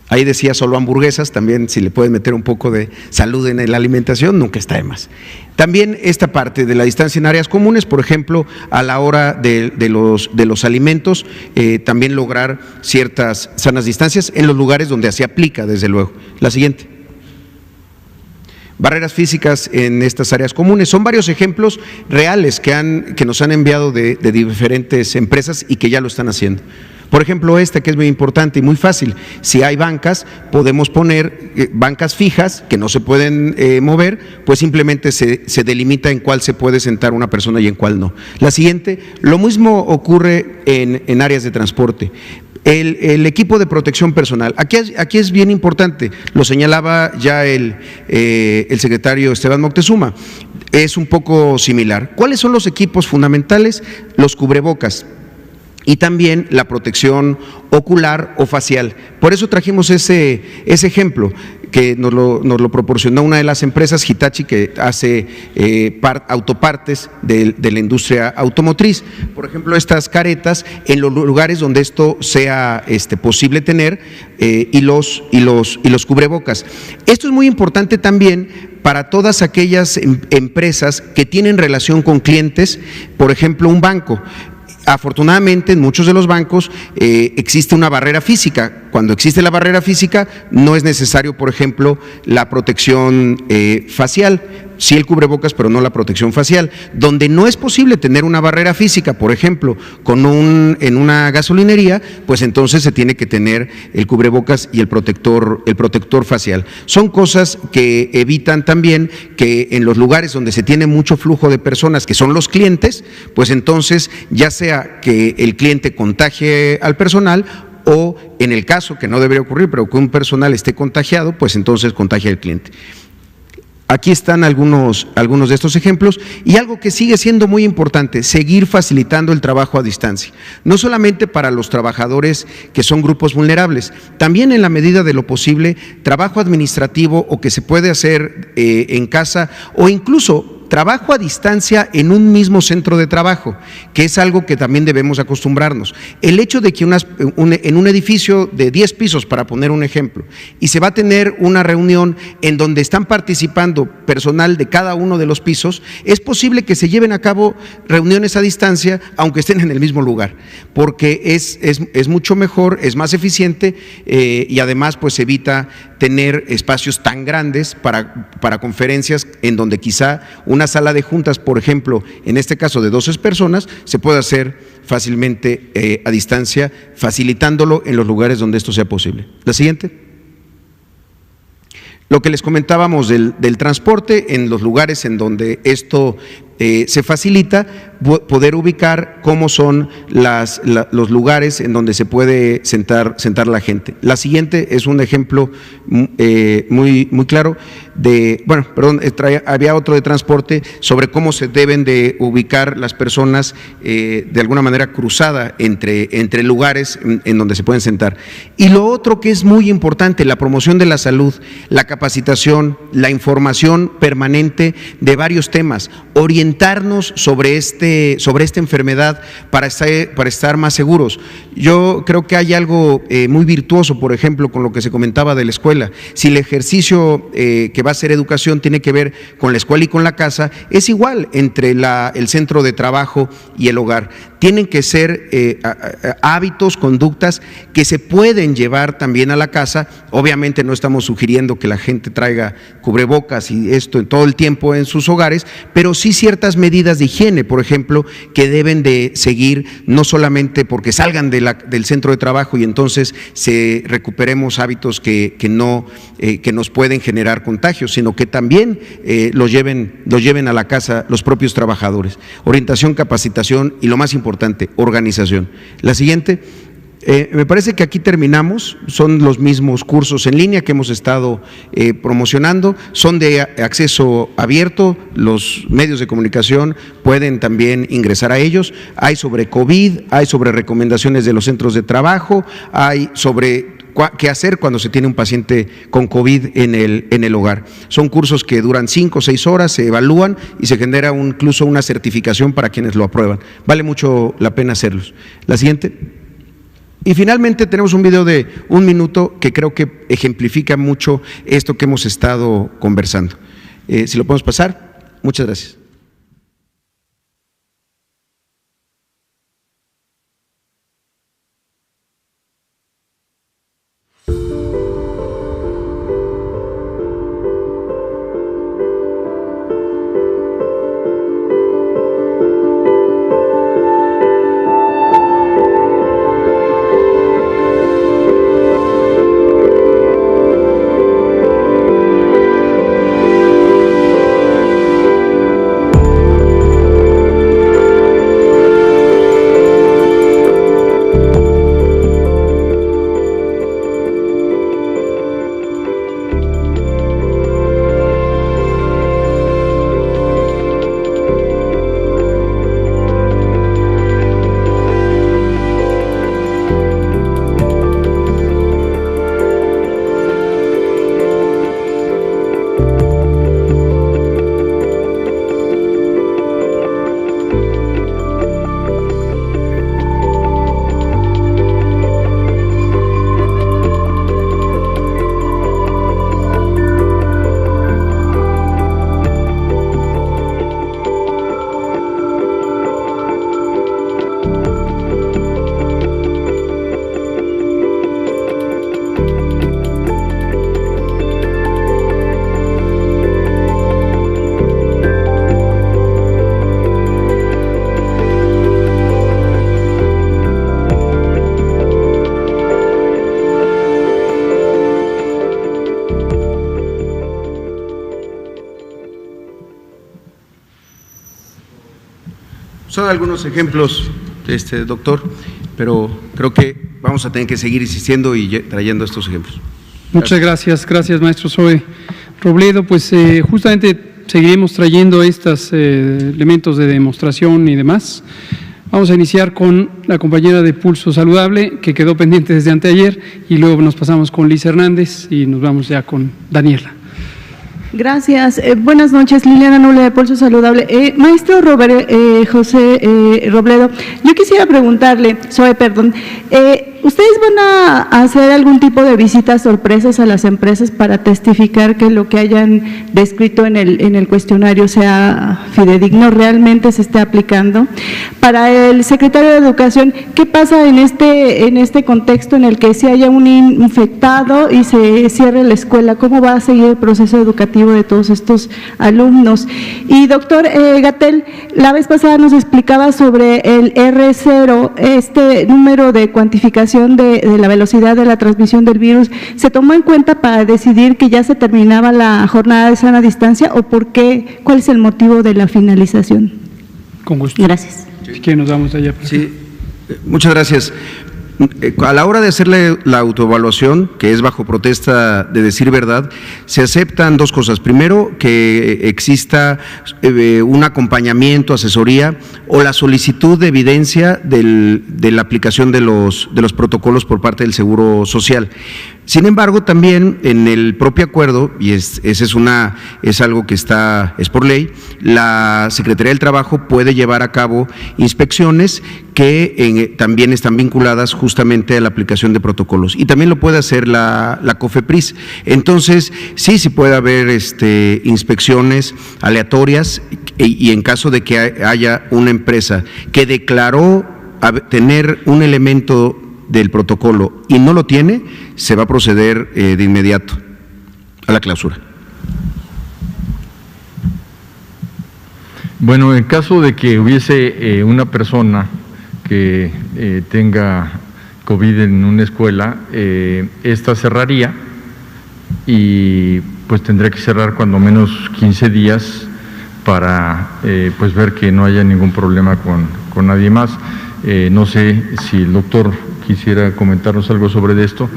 Ahí decía solo hamburguesas, también si le pueden meter un poco de salud en la alimentación, nunca está de más. También esta parte de la distancia en áreas comunes, por ejemplo, a la hora de los alimentos, también lograr ciertas sanas distancias en los lugares donde se aplica, desde luego. La siguiente. Barreras físicas en estas áreas comunes. Son varios ejemplos reales que nos han enviado de diferentes empresas y que ya lo están haciendo. Por ejemplo, esta que es muy importante y muy fácil, si hay bancas, podemos poner bancas fijas que no se pueden mover, pues simplemente se delimita en cuál se puede sentar una persona y en cuál no. La siguiente, lo mismo ocurre en áreas de transporte. El equipo de protección personal, aquí es bien importante, lo señalaba ya el secretario Esteban Moctezuma, es un poco similar. ¿Cuáles son los equipos fundamentales? Los cubrebocas y también la protección ocular o facial. Por eso trajimos ese ejemplo que nos lo proporcionó una de las empresas, Hitachi, que hace autopartes de la industria automotriz. Por ejemplo, estas caretas en los lugares donde esto sea posible tener y los cubrebocas. Esto es muy importante también para todas aquellas empresas que tienen relación con clientes, por ejemplo, un banco. Afortunadamente, en muchos de los bancos existe una barrera física. Cuando existe la barrera física, no es necesario, por ejemplo, la protección facial. Sí el cubrebocas, pero no la protección facial. Donde no es posible tener una barrera física, por ejemplo, en una gasolinería, pues entonces se tiene que tener el cubrebocas y el protector facial. Son cosas que evitan también que en los lugares donde se tiene mucho flujo de personas, que son los clientes, pues entonces ya sea que el cliente contagie al personal o en el caso, que no debería ocurrir, pero que un personal esté contagiado, pues entonces contagia al cliente. Aquí están algunos de estos ejemplos y algo que sigue siendo muy importante, seguir facilitando el trabajo a distancia, no solamente para los trabajadores que son grupos vulnerables, también en la medida de lo posible, trabajo administrativo o que se puede hacer en casa o incluso trabajo a distancia en un mismo centro de trabajo, que es algo que también debemos acostumbrarnos. El hecho de que en un edificio de 10 pisos, para poner un ejemplo, y se va a tener una reunión en donde están participando personal de cada uno de los pisos, es posible que se lleven a cabo reuniones a distancia, aunque estén en el mismo lugar, porque es mucho mejor, es más eficiente y además pues evita tener espacios tan grandes para conferencias en donde quizá una sala de juntas, por ejemplo, en este caso de 12 personas, se puede hacer fácilmente a distancia, facilitándolo en los lugares donde esto sea posible. La siguiente. Lo que les comentábamos del transporte, en los lugares en donde esto se facilita, poder ubicar cómo son los lugares en donde se puede sentar la gente. La siguiente es un ejemplo muy claro había otro de transporte sobre cómo se deben de ubicar las personas de alguna manera cruzada entre lugares en donde se pueden sentar. Y lo otro que es muy importante, la promoción de la salud, la capacitación, la información permanente de varios temas, orientarnos sobre esta enfermedad para estar más seguros. Yo creo que hay algo muy virtuoso, por ejemplo, con lo que se comentaba de la escuela. Si el ejercicio que va a ser educación tiene que ver con la escuela y con la casa, es igual entre el centro de trabajo y el hogar. Tienen que ser hábitos, conductas que se pueden llevar también a la casa. Obviamente no estamos sugiriendo que la gente traiga cubrebocas y esto en todo el tiempo en sus hogares, pero sí ciertas medidas de higiene, por ejemplo, que deben de seguir, no solamente porque salgan del centro de trabajo y entonces recuperemos hábitos que nos pueden generar contagios, sino que también los lleven a la casa los propios trabajadores. Orientación, capacitación y lo más importante, organización. La siguiente. Me parece que aquí terminamos, son los mismos cursos en línea que hemos estado promocionando, son de acceso abierto, los medios de comunicación pueden también ingresar a ellos, hay sobre COVID, hay sobre recomendaciones de los centros de trabajo, hay sobre qué hacer cuando se tiene un paciente con COVID en el hogar. Son cursos que duran 5 o 6 horas, se evalúan y se genera incluso una certificación para quienes lo aprueban. Vale mucho la pena hacerlos. La siguiente. Y finalmente tenemos un video de 1 minuto que creo que ejemplifica mucho esto que hemos estado conversando. Si lo podemos pasar, muchas gracias. Son algunos ejemplos, doctor, pero creo que vamos a tener que seguir insistiendo y trayendo estos ejemplos. Muchas gracias, maestro Zoe Robledo. Pues justamente seguiremos trayendo estos elementos de demostración y demás. Vamos a iniciar con la compañera de Pulso Saludable, que quedó pendiente desde anteayer, y luego nos pasamos con Liz Hernández y nos vamos ya con Daniela. Gracias. Buenas noches, Liliana Noble de Pulso Saludable. Maestro José Robledo, yo quisiera preguntarle, ¿ustedes van a hacer algún tipo de visitas sorpresas a las empresas para testificar que lo que hayan descrito en el cuestionario sea fidedigno, realmente se esté aplicando? Para el secretario de Educación, ¿qué pasa en este contexto en el que si haya un infectado y se cierre la escuela? ¿Cómo va a seguir el proceso educativo de todos estos alumnos? Y doctor Gatell, la vez pasada nos explicaba sobre el R0, este número de cuantificación de la velocidad de la transmisión del virus. ¿Se tomó en cuenta para decidir que ya se terminaba la jornada de sana distancia o por qué? ¿Cuál es el motivo de la finalización? Con gusto. Gracias. Si quieren nos damos allá. Sí, muchas gracias. A la hora de hacer la autoevaluación, que es bajo protesta de decir verdad, se aceptan dos cosas. Primero, que exista un acompañamiento, asesoría o la solicitud de evidencia de la aplicación de los protocolos por parte del Seguro Social. Sin embargo, también en el propio acuerdo, y es algo que es por ley, la Secretaría del Trabajo puede llevar a cabo inspecciones que también están vinculadas justamente a la aplicación de protocolos, y también lo puede hacer la COFEPRIS. Entonces, sí puede haber inspecciones aleatorias, y en caso de que haya una empresa que declaró tener un elemento del protocolo y no lo tiene, se va a proceder de inmediato a la clausura. Bueno, en caso de que hubiese una persona que tenga COVID en una escuela, esta cerraría y pues tendría que cerrar cuando menos 15 días para pues ver que no haya ningún problema con nadie más. No sé si el doctor quisiera comentarnos algo sobre esto,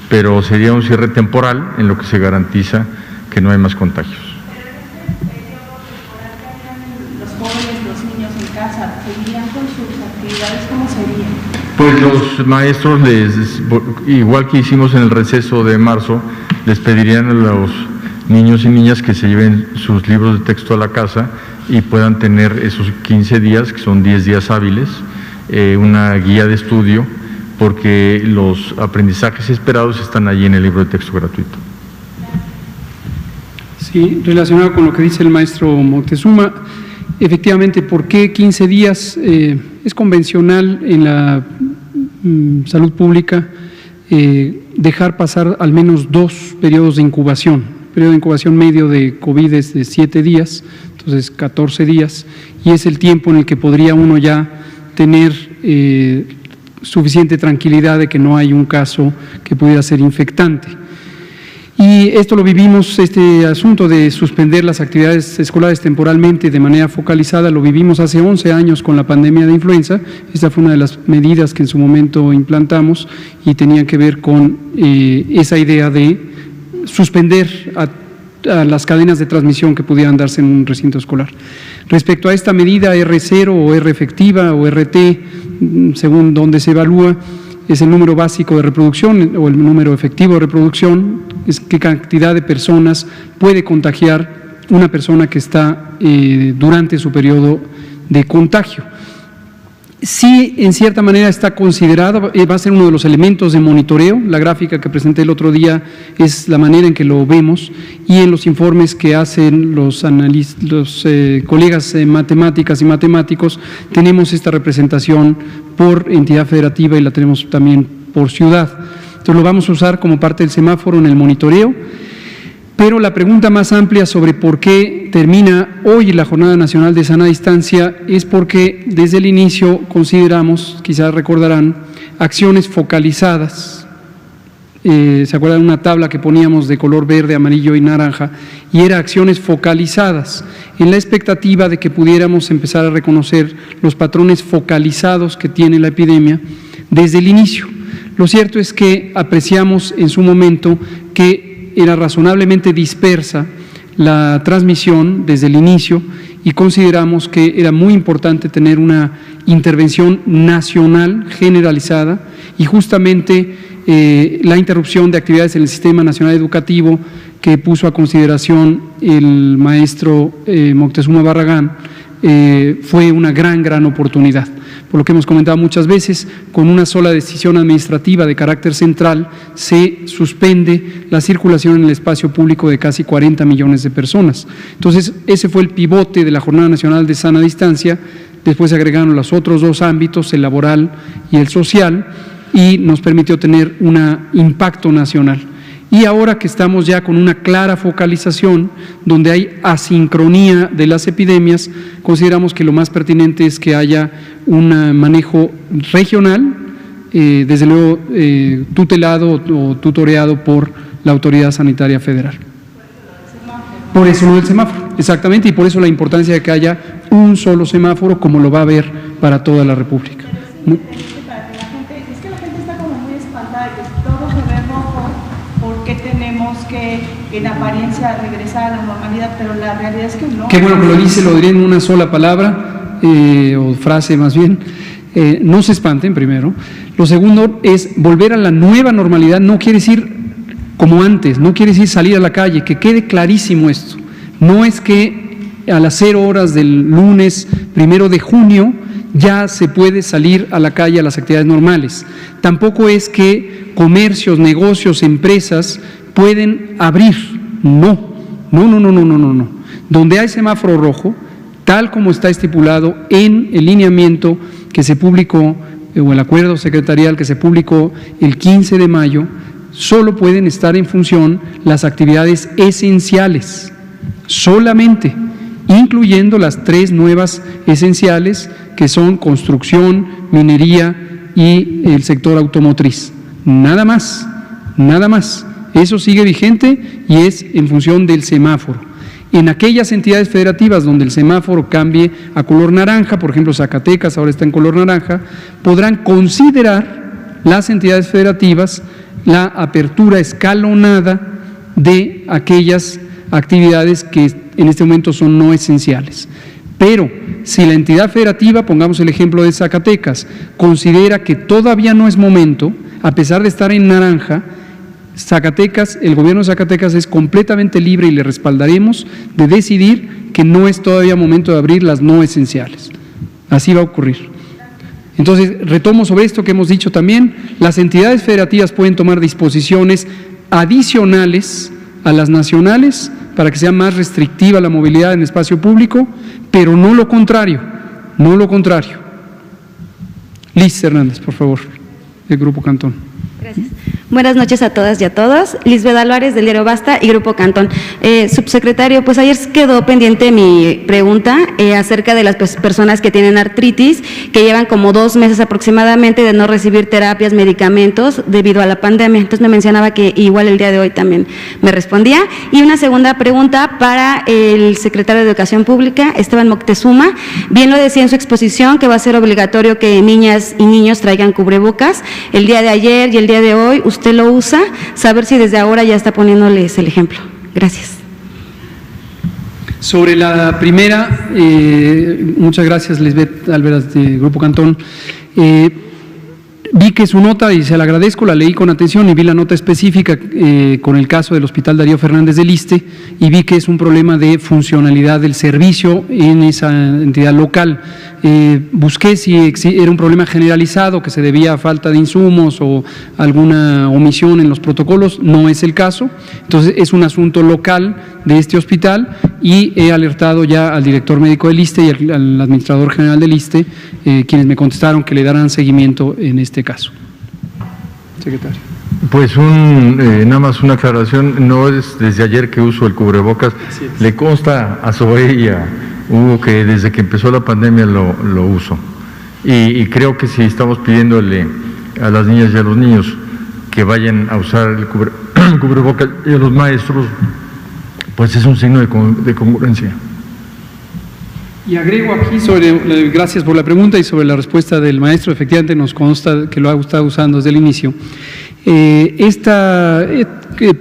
pero sería un cierre temporal en lo que se garantiza que no hay más contagios. Los jóvenes, los niños en casa, ¿seguirían con sus actividades? ¿Cómo serían? Pues los maestros, igual que hicimos en el receso de marzo, les pedirían a los niños y niñas que se lleven sus libros de texto a la casa y puedan tener esos 15 días, que son 10 días hábiles, una guía de estudio, porque los aprendizajes esperados están allí en el libro de texto gratuito. Sí, relacionado con lo que dice el maestro Moctezuma, efectivamente, ¿por qué 15 días? Es convencional en la salud pública dejar pasar al menos 2 periodos de incubación. El periodo de incubación medio de COVID es de 7 días, entonces 14 días, y es el tiempo en el que podría uno ya tener suficiente tranquilidad de que no hay un caso que pudiera ser infectante. Y esto lo vivimos, este asunto de suspender las actividades escolares temporalmente de manera focalizada, lo vivimos hace 11 años con la pandemia de influenza. Esta fue una de las medidas que en su momento implantamos y tenía que ver con esa idea de suspender a las cadenas de transmisión que pudieran darse en un recinto escolar. Respecto a esta medida R0 o R efectiva o RT, según donde se evalúa, es el número básico de reproducción o el número efectivo de reproducción, es qué cantidad de personas puede contagiar una persona que está durante su periodo de contagio. Sí, en cierta manera está considerada, va a ser uno de los elementos de monitoreo. La gráfica que presenté el otro día es la manera en que lo vemos, y en los informes que hacen los colegas matemáticas y matemáticos tenemos esta representación por entidad federativa y la tenemos también por ciudad. Entonces lo vamos a usar como parte del semáforo en el monitoreo. Pero la pregunta más amplia sobre por qué termina hoy la Jornada Nacional de Sana Distancia es porque desde el inicio consideramos, quizás recordarán, acciones focalizadas. ¿Se acuerdan de una tabla que poníamos de color verde, amarillo y naranja? Y era acciones focalizadas, en la expectativa de que pudiéramos empezar a reconocer los patrones focalizados que tiene la epidemia desde el inicio. Lo cierto es que apreciamos en su momento que era razonablemente dispersa la transmisión desde el inicio y consideramos que era muy importante tener una intervención nacional generalizada, y justamente la interrupción de actividades en el Sistema Nacional Educativo que puso a consideración el maestro Moctezuma Barragán fue una gran oportunidad. Por lo que hemos comentado muchas veces, con una sola decisión administrativa de carácter central se suspende la circulación en el espacio público de casi 40 millones de personas. Entonces, ese fue el pivote de la Jornada Nacional de Sana Distancia. Después se agregaron los otros dos ámbitos, el laboral y el social, y nos permitió tener un impacto nacional. Y ahora que estamos ya con una clara focalización, donde hay asincronía de las epidemias, consideramos que lo más pertinente es que haya un manejo regional, desde luego tutelado o tutoreado por la Autoridad Sanitaria Federal. Por eso lo del semáforo, exactamente, y por eso la importancia de que haya un solo semáforo, como lo va a haber para toda la República. En apariencia regresar a la normalidad, pero la realidad es que no. Qué bueno que lo dice, lo diré en una sola palabra, o frase más bien. No se espanten, primero. Lo segundo es volver a la nueva normalidad, no quiere decir como antes, no quiere decir salir a la calle, que quede clarísimo esto. No es que a las 0 horas del lunes 1 de junio ya se puede salir a la calle a las actividades normales. Tampoco es que comercios, negocios, empresas pueden abrir, no. Donde hay semáforo rojo, tal como está estipulado en el lineamiento que se publicó, o el acuerdo secretarial que se publicó el 15 de mayo, solo pueden estar en función las actividades esenciales, solamente, incluyendo las 3 nuevas esenciales que son construcción, minería y el sector automotriz. Nada más. Eso sigue vigente y es en función del semáforo. En aquellas entidades federativas donde el semáforo cambie a color naranja, por ejemplo Zacatecas ahora está en color naranja, podrán considerar las entidades federativas la apertura escalonada de aquellas actividades que en este momento son no esenciales. Pero si la entidad federativa, pongamos el ejemplo de Zacatecas, considera que todavía no es momento, a pesar de estar en naranja, Zacatecas, el gobierno de Zacatecas es completamente libre y le respaldaremos de decidir que no es todavía momento de abrir las no esenciales. Así va a ocurrir. Entonces, retomo sobre esto que hemos dicho también, las entidades federativas pueden tomar disposiciones adicionales a las nacionales para que sea más restrictiva la movilidad en el espacio público, pero no lo contrario. Liz Hernández, por favor, del Grupo Cantón. Gracias. Buenas noches a todas y a todos. Lisbeth Álvarez del diario Basta y Grupo Cantón. Subsecretario, pues ayer quedó pendiente mi pregunta acerca de las personas que tienen artritis, que llevan como 2 meses aproximadamente de no recibir terapias, medicamentos debido a la pandemia. Entonces me mencionaba que igual el día de hoy también me respondía. Y una segunda pregunta para el secretario de Educación Pública, Esteban Moctezuma. Bien lo decía en su exposición que va a ser obligatorio que niñas y niños traigan cubrebocas. El día de ayer y el día de hoy usted lo usa, saber si desde ahora ya está poniéndoles el ejemplo. Gracias. Sobre la primera, muchas gracias Lisbeth Álvarez de Grupo Cantón. Vi que su nota, y se la agradezco, la leí con atención y vi la nota específica con el caso del Hospital Darío Fernández del Iste y vi que es un problema de funcionalidad del servicio en esa entidad local. Busqué si era un problema generalizado que se debía a falta de insumos o alguna omisión en los protocolos. No es el caso. Entonces es un asunto local de este hospital y he alertado ya al director médico del Iste y al administrador general del Iste, quienes me contestaron que le darán seguimiento en este caso. Secretario. Pues nada más una aclaración, no es desde ayer que uso el cubrebocas, le consta a Zoe y a Hugo que desde que empezó la pandemia lo uso. Y creo que si estamos pidiéndole a las niñas y a los niños que vayan a usar el cubrebocas y a los maestros, pues es un signo de congruencia. Y agrego aquí gracias por la pregunta y sobre la respuesta del maestro, efectivamente nos consta que lo ha estado usando desde el inicio.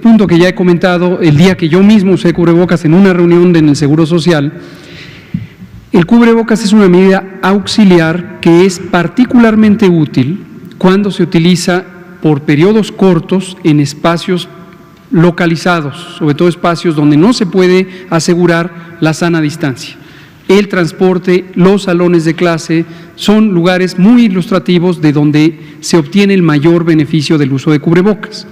Punto que ya he comentado, el día que yo mismo usé cubrebocas en una reunión en el Seguro Social, el cubrebocas es una medida auxiliar que es particularmente útil cuando se utiliza por periodos cortos en espacios localizados, sobre todo espacios donde no se puede asegurar la sana distancia. El transporte, los salones de clase son lugares muy ilustrativos de donde se obtiene el mayor beneficio del uso de cubrebocas.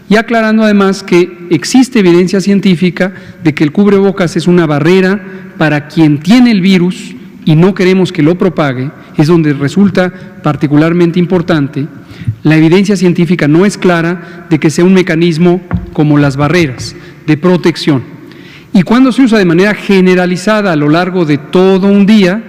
Y aclarando además que existe evidencia científica de que el cubrebocas es una barrera para quien tiene el virus y no queremos que lo propague, es donde resulta particularmente importante. La evidencia científica no es clara de que sea un mecanismo como las barreras de protección. Y cuando se usa de manera generalizada a lo largo de todo un día,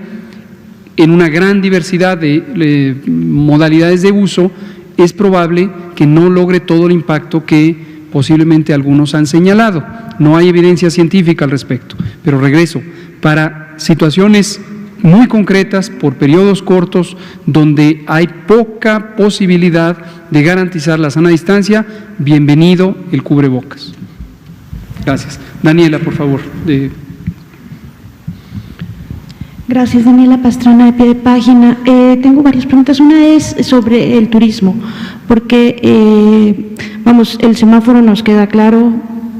en una gran diversidad de modalidades de uso, es probable que no logre todo el impacto que posiblemente algunos han señalado. No hay evidencia científica al respecto, pero regreso, para situaciones muy concretas, por periodos cortos, donde hay poca posibilidad de garantizar la sana distancia, bienvenido el cubrebocas. Gracias. Daniela, por favor. Gracias, Daniela Pastrana, de Pie de Página. Tengo varias preguntas. Una es sobre el turismo, porque, el semáforo nos queda claro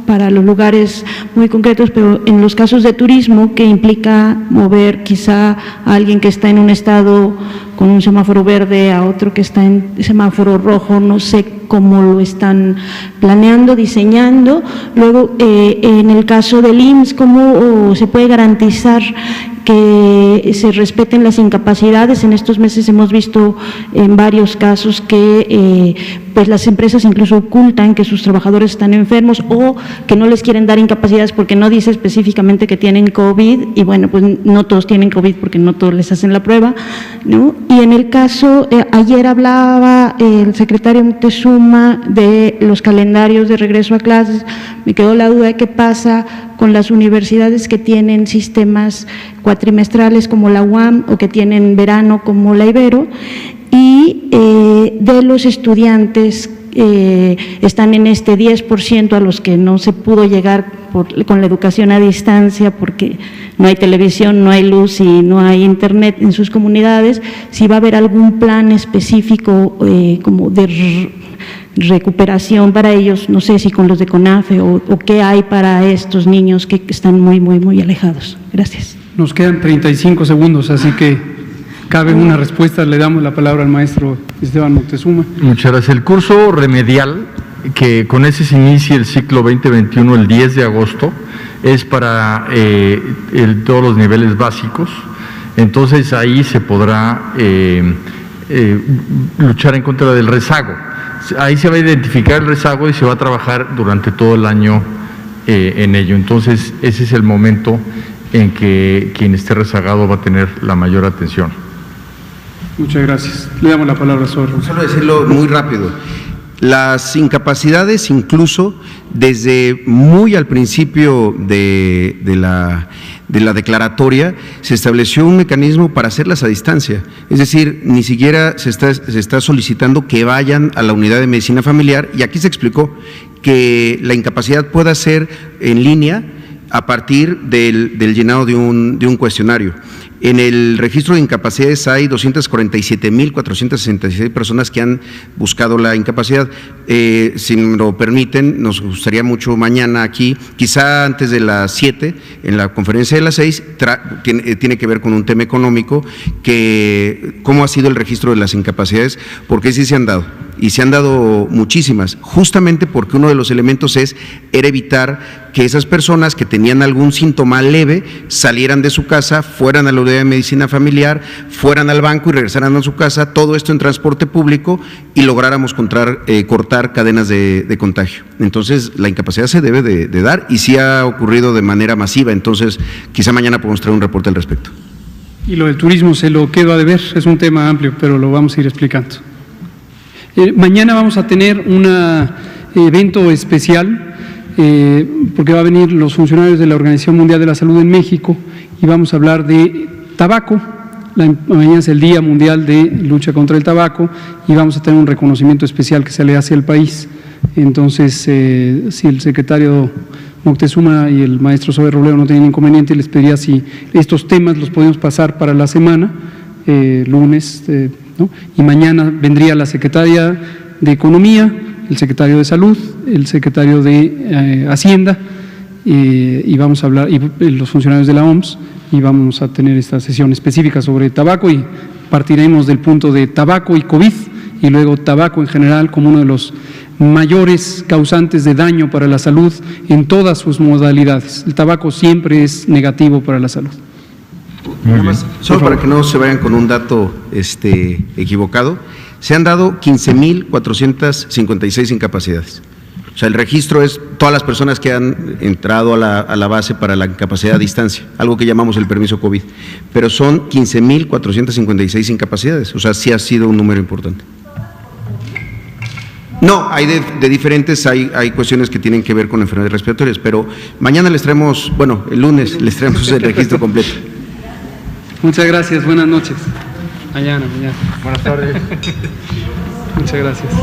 para los lugares muy concretos, pero en los casos de turismo, que implica mover quizá a alguien que está en un estado con un semáforo verde a otro que está en semáforo rojo, no sé cómo lo están planeando, diseñando. Luego, en el caso del IMSS, ¿cómo se puede garantizar que se respeten las incapacidades? En estos meses hemos visto en varios casos que pues las empresas incluso ocultan que sus trabajadores están enfermos o que no les quieren dar incapacidades porque no dice específicamente que tienen COVID, y bueno, pues no todos tienen COVID porque no todos les hacen la prueba, ¿no? Y en el caso, ayer hablaba el secretario Moctezuma de los calendarios de regreso a clases. Me quedó la duda de qué pasa con las universidades que tienen sistemas cuatrimestrales como la UAM o que tienen verano como la Ibero, y de los estudiantes están en este 10% a los que no se pudo llegar con la educación a distancia porque no hay televisión, no hay luz y no hay internet en sus comunidades. Si va a haber algún plan específico como de recuperación para ellos, no sé si con los de CONAFE o qué hay para estos niños que están muy, muy, muy alejados. Gracias. Nos quedan 35 segundos, así que cabe una respuesta. Le damos la palabra al maestro Esteban Moctezuma. Muchas gracias. El curso remedial, que con ese se inicia el ciclo 2021 el 10 de agosto, es para todos los niveles básicos. Entonces ahí se podrá luchar en contra del rezago. Ahí se va a identificar el rezago y se va a trabajar durante todo el año en ello. Entonces ese es el momento en que quien esté rezagado va a tener la mayor atención. Muchas gracias. Le damos la palabra a Zorro. Solo decirlo muy rápido. Las incapacidades, incluso desde muy al principio de la declaratoria, se estableció un mecanismo para hacerlas a distancia. Es decir, ni siquiera se está solicitando que vayan a la unidad de medicina familiar, y aquí se explicó que la incapacidad pueda ser en línea a partir del llenado de un cuestionario. En el registro de incapacidades hay 247,466 personas que han buscado la incapacidad. Si me lo permiten, nos gustaría mucho mañana aquí, quizá antes de las 7, en la conferencia de las 6, tiene que ver con un tema económico, que cómo ha sido el registro de las incapacidades, porque sí se han dado, y se han dado muchísimas, justamente porque uno de los elementos era evitar que esas personas que tenían algún síntoma leve salieran de su casa, fueran a la unidad de medicina familiar, fueran al banco y regresaran a su casa, todo esto en transporte público, y lográramos cortar cadenas de contagio. Entonces, la incapacidad se debe de dar, y sí ha ocurrido de manera masiva. Entonces, quizá mañana podemos traer un reporte al respecto. Y lo del turismo se lo quedo a deber, es un tema amplio, pero lo vamos a ir explicando. Mañana vamos a tener un evento especial, porque va a venir los funcionarios de la Organización Mundial de la Salud en México, y vamos a hablar de tabaco. Mañana es el Día Mundial de Lucha contra el Tabaco, y vamos a tener un reconocimiento especial que se le hace al país. Entonces, si el secretario Moctezuma y el maestro Zoe Robledo no tienen inconveniente, les pediría si estos temas los podemos pasar para la semana, lunes, ¿no? Y mañana vendría la secretaria de Economía, el secretario de Salud, el secretario de Hacienda, y vamos a hablar, y los funcionarios de la OMS, y vamos a tener esta sesión específica sobre tabaco y partiremos del punto de tabaco y COVID y luego tabaco en general como uno de los mayores causantes de daño para la salud en todas sus modalidades. El tabaco siempre es negativo para la salud. Nada más, solo para que no se vayan con un dato equivocado, se han dado 15,456 incapacidades. O sea, el registro es todas las personas que han entrado a la base para la incapacidad a distancia, algo que llamamos el permiso COVID, pero son 15,456 incapacidades, o sea, sí ha sido un número importante. No, hay de diferentes, hay cuestiones que tienen que ver con enfermedades respiratorias, pero mañana les traemos, bueno, el lunes les traemos el registro completo. Muchas gracias, buenas noches. Mañana. Buenas tardes. Muchas gracias. Sí.